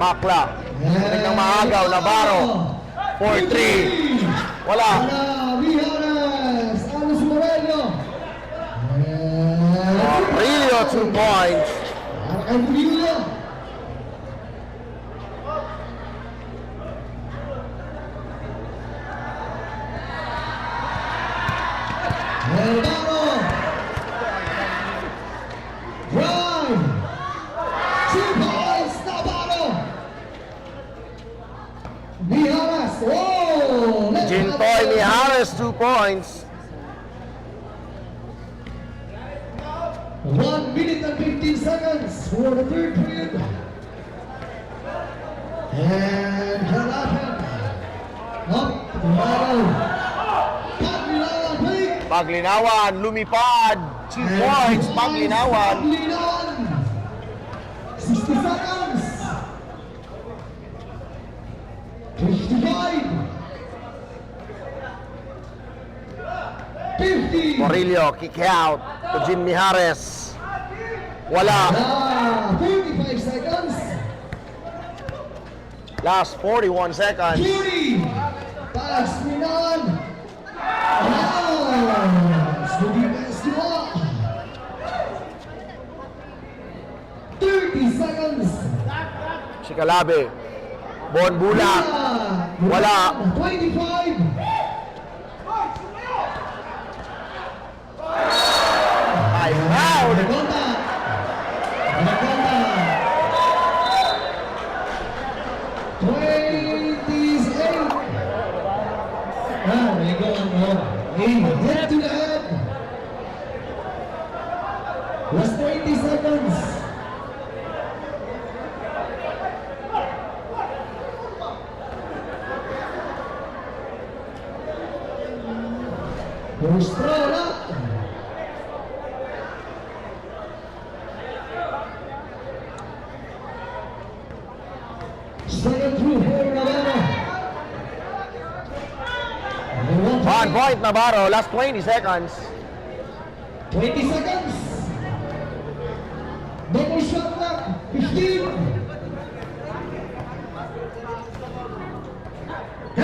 Makla. Tunig ng maagaw, Navarro. 4-3. Wala. Miharas. Anos Moreno. Murillo, 2 points. And Murillo. Navarro. Drive. 2 points, Navarro. Miharas. Oh! Jintoy, Mijares, 2 points. 1 minute and 15 seconds for the third period. And Halapan. Up. Wow. Paglinawan, play. Paglinawan, lumipad. 2 points, Paglinawan. Paglinawan. 60 seconds. 55. 50. Murillo, kick out to Jin Mijares. Wala. 45 seconds. Last 41 seconds. Curie. Pass Minan. Studi Escobar. 30 seconds. Si Calabe. Bon Bulak. Wala. 25. Time out. Anaconda. Anaconda. 28. There you go. Head to the head. Last 20 seconds. First throw up. Second through for Navarro. 1 point, Navarro. Last 20 seconds. 20 seconds. Double shot clock. 15. 10.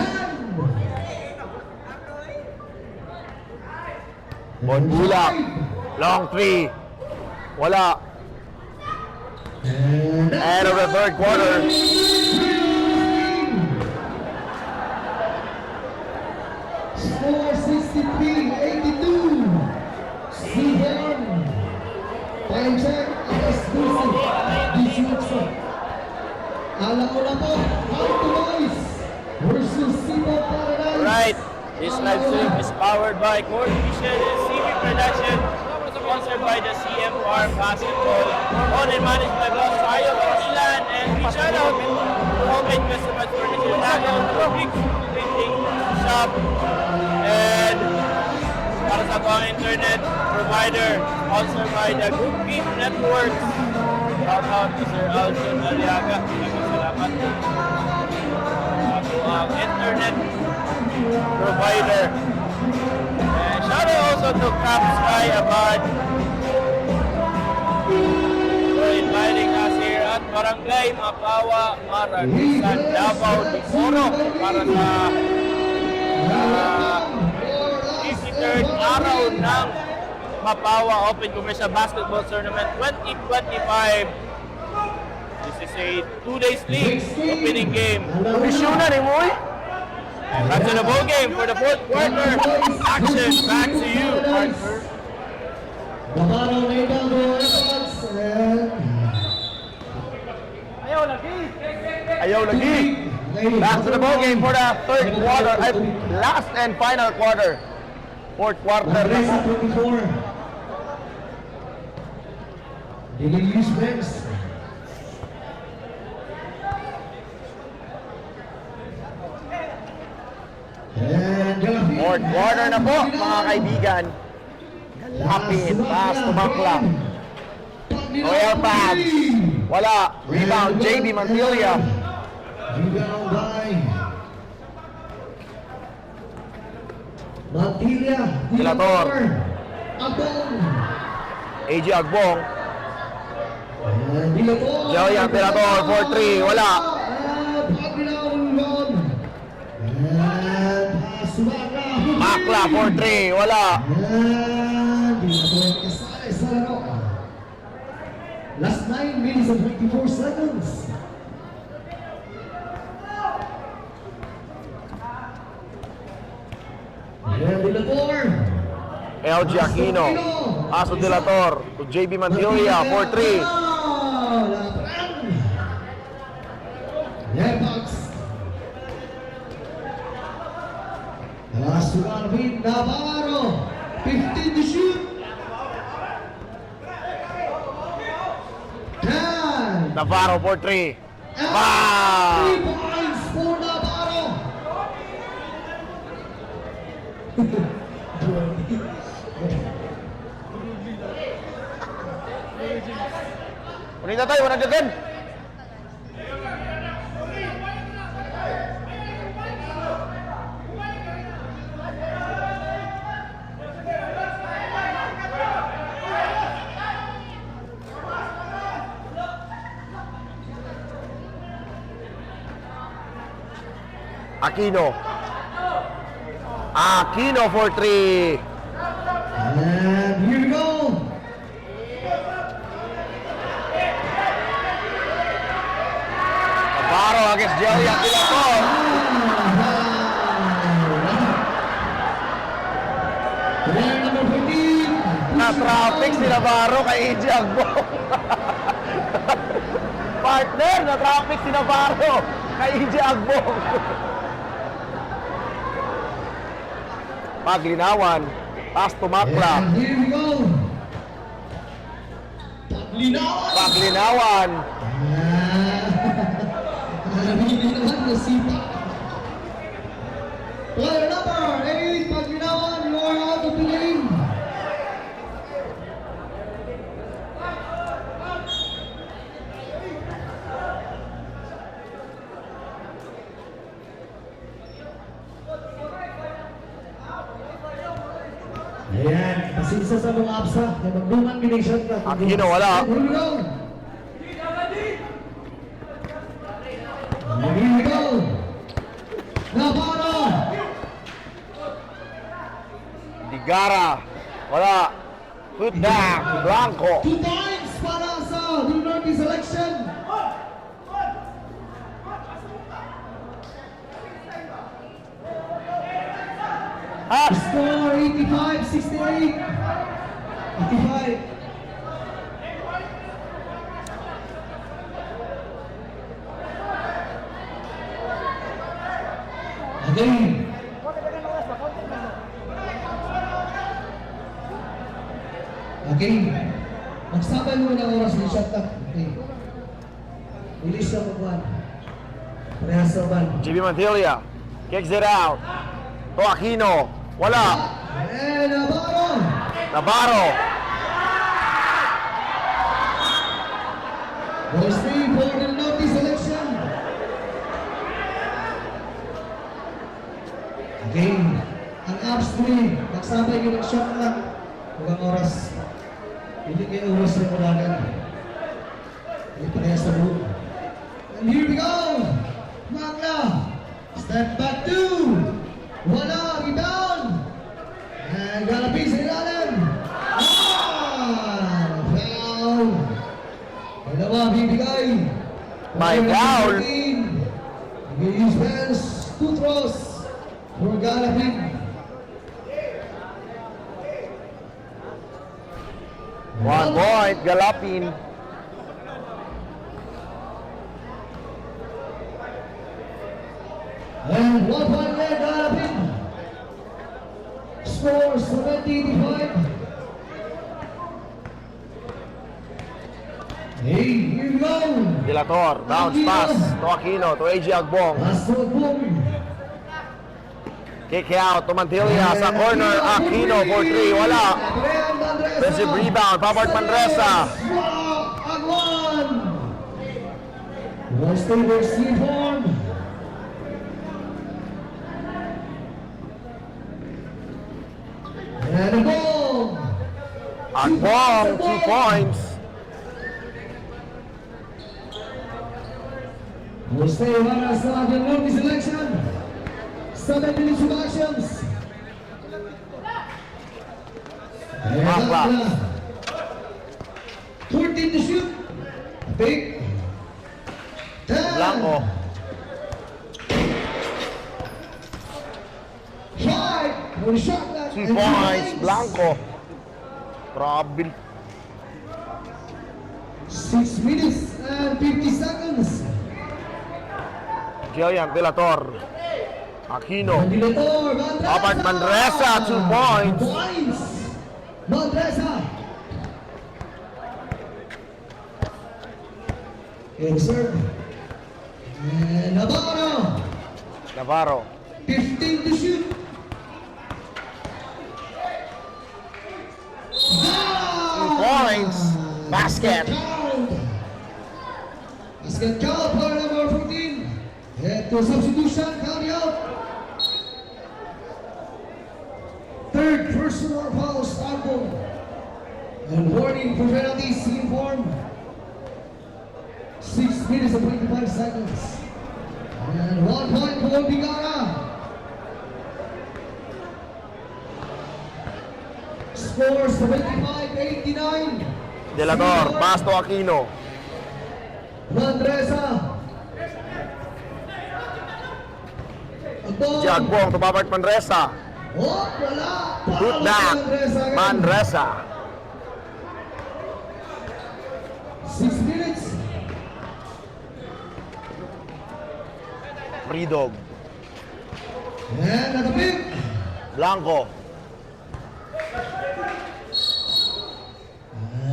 Bon Bulak. Long 3. Wala. End of the third quarter. Score 63-82. Seaborn. Time check. Alas 12. Alam mo na po, Kanto Boys versus Sipot Paradise. Right. This live stream is powered by Court Vision and CV Production, sponsored by the CM Farm Basketball, owned and managed by Boss Mario Bantilan, and we shout out to homemade customers furniture, tackle, big printing shop, and para sa pang internet provider, sponsored by the Group Beat Networks. Shout out to Sir Aljon Aliaga. Maraming salamat. Ako ang internet provider. And shout out also to Cap Sky Abad for inviting us here at Barangay Mapawa, Maragusan, Davao de Oro para sa 53rd araw ng Mapawa Open Commercial Basketball Tournament 2025. This is a 2-day league opening game. Visyuna ni Moy. Back to the ball game for the fourth quarter. Action, back to you, Arthur. Navarro laid down the efforts and Ayaw lagi. Back to the ball game for the third quarter. Last and final quarter. Fourth quarter. Andres at 24. Nililis Benz. And Galapin. Fourth quarter na po, mga kaibigan. Galapin, pass to Makla. Noel Pabs. Wala. Rebound, JB Mantilla. Rebound by Mantilla. Dilator. Abong. AJ Agbong. And Dilator. Joyan Dilator, 4-3. Wala. Makla, 4-3. Wala. Last 9 minutes and 24 seconds. And Dilator. LG Aquino. Paso Dilator to JB Mantilla, 4-3. Airbox. Last one with Navarro. 15 to shoot. 10. Navarro, 4-3. And Wow! 3 points for Navarro. Unita tayo, unang dagan. Aquino. Aquino, 4-3. And here we go. Navarro against Joey Dilator. Player number 15. Na-traffic si Navarro kay AJ Agbong. Partner, na-traffic si Navarro kay AJ Agbong. Paglinawan, pass to Makla. And here we go. Paglinawan. Paglinawan, Hindi naman nasipa. Player number 8, Paglinawan, you are out of the game. Ayan, pasisa sa mga apsa, na magdungan bination ka. Aquino, wala. Here we go. Here we go. Navarro. Digara, wala. Put back, Blanco. 2 points para sa Dunarty selection. Ha? Score 85-68. 85. Again. Again. Magsabay mo ng oras ni shot clock. Okay. Release sa pagwan. Parehas sa ban. JB Mantilla kicks it out. To Aquino, wala. And Navarro. Navarro, Ball free for the Norte selection. Again, ang abs 3, magsabay yung shot clock. Huwag oras. Hindi kayo oras na kuragan. Hindi parehas sa buhok. And here we go! Makla! Step back 2! Wala! Rebound! And galapin sa ilalim! Foul! Dalawa bibigay! May foul. Use hands, 2 throws for galapin. 1 point, Galapin. And 1 point there, galapin. Score 70-85. Okay, here we go. Dilator, bounce pass to Aquino, to AJ Agbong. Pass to Agbong. Kick out to Mantilla sa corner. Aquino for 3, wala. Defensive rebound, Robert Manresa. Agwan. West Tigers uniform. And Agbong. Agbong, 2 points. Jose Ibarra sa ating rookie selection. 7 minutes of actions. Bakla. 14 to shoot. Big. 10. Blanco. 5. For the shot clock. 2 points, Blanco. Grabe. 6 minutes and 50 seconds. Jillian Dilator. Aquino. Dilator, Robert Manresa, 2 points. Manresa. Insert. And Navarro. Navarro. 15 to shoot. Points. Basket. Basket count, player number 14. Head to substitution, count out. Third personal foul, Starboard. And warning for penalties, uniform. 6 minutes and 25 seconds. And 1 point for Bigara. Scores 75-89. Dilator, pass to Aquino. Manresa. Agbong to Robert Manresa. Oh, wala. Put back. Manresa. 6 minutes. Fridog. And at the pick. Blanco.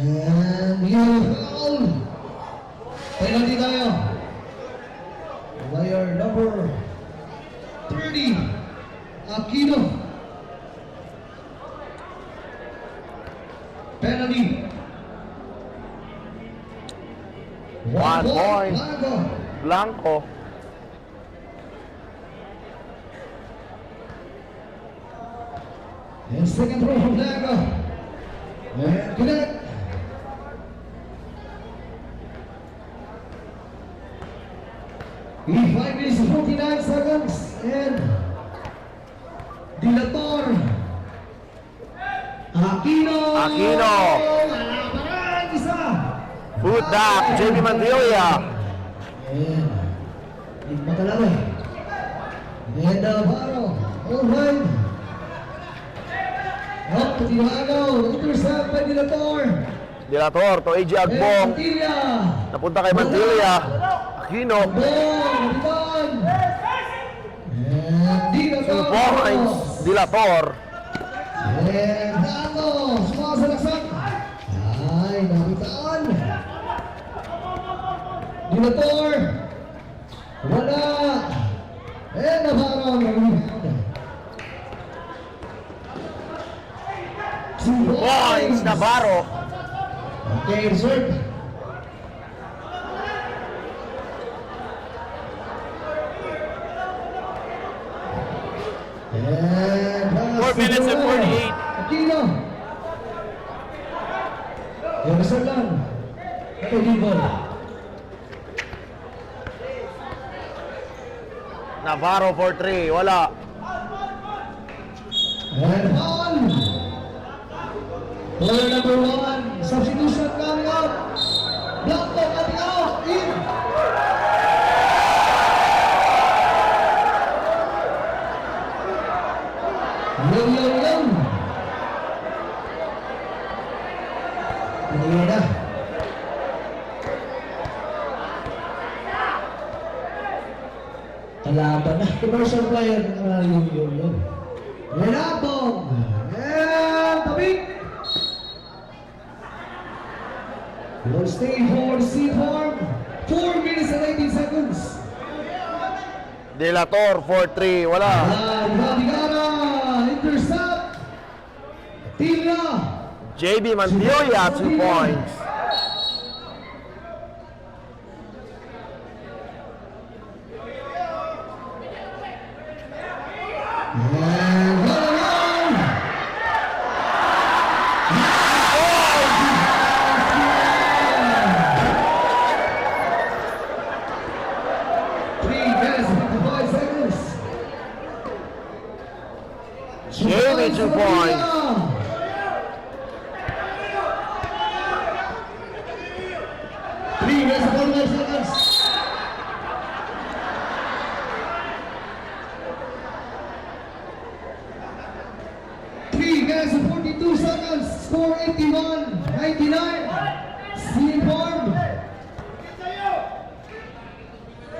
And you foul. Penalty tayo. Player number 30. Aquino. Penalty. 1 point. Blanco. Blanco. And second throw from Blanco. And connect. In 5 minutes and 49 seconds. And Dilator. Aquino. Aquino. Wala pa rin, isa. Put back. JB Mantilla. And hindi magalaw eh. And Navarro. All right. Up to Dilago. Intercept by Dilator. Dilator to AJ Agbong. Mantilla. Napunta kay Mantilla. Aquino. Agbong. And Dilator. 2 points. Dilator. And Dano. Sumasalaksak. Ay, nabitaan. Dilator. Wala. And Navarro. 2 Points. Navarro. Okay, reserve. And 4 minutes and 48. Aquino. Yung reserve lang. Okay, Libon. Navarro for 3. Wala. And foul. Player number 1. Substitution coming up. Blanco coming out. In. Yung. Pinigyan na. Kalaban na. Commercial player. Yung. Renatong. And Tabik. Will stay for the seat form. 4 minutes and 18 seconds. De La Torre, 4-3. Wala. Bigara, intercept. Tila. JB Mandioya, 2 points. And around. 3 minutes and 55 seconds. Jamie, 2 points. Three minutes and 45 seconds. Three minutes and 42 seconds. Score 81-99. Steam form.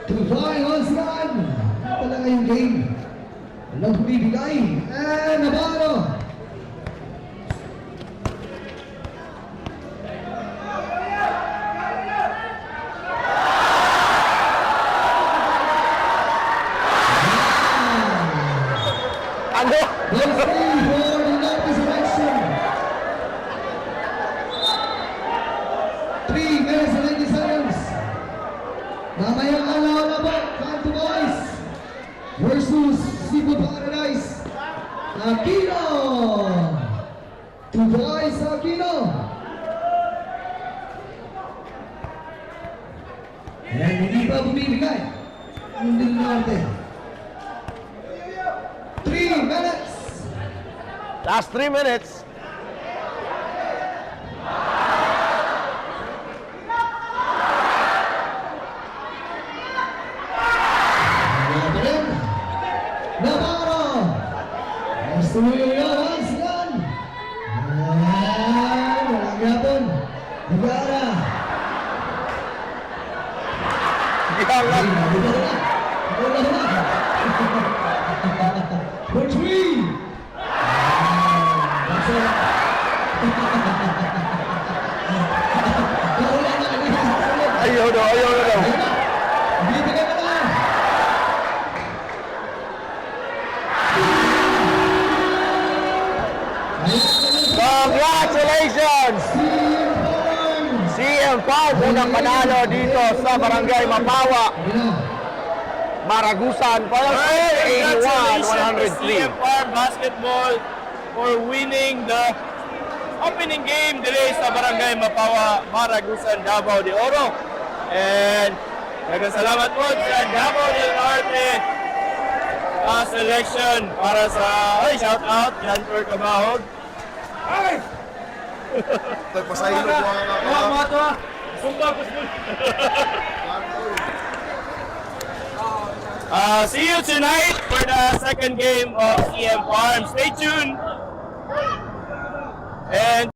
To fly once again. Talaga yung game. Walang bumibigay. And Navarro. Ano? Let's stay for the Northeast election. 3 minutes and 90 seconds. Mamayang alaw na po, Canto Boys versus Cebu Paradise. Aquino. 2 points, Aquino. And hindi pa bumibigay. Hindi Norte. 3 minutes. Last 3 minutes. Navarro. Estudio once again. And walang yapon. Bigara. Gihangat. For 3. That's it. Ayaw daw, ayaw na daw. Bibigyan na lang. Congratulations! CM Farm unang panalo dito sa Barangay Mapawa, Maragusan. Final score, Congratulations to 81-103. CM Farm Basketball for winning the opening game dili sa Barangay Mapawa, Maragusan, Davao de Oro. And nagkasalamat po sa Davao del Norte selection para sa shout out Jantor Cabahog. Nagpasahilo po ang See you tonight for the second game of CM Farm. Stay tuned. And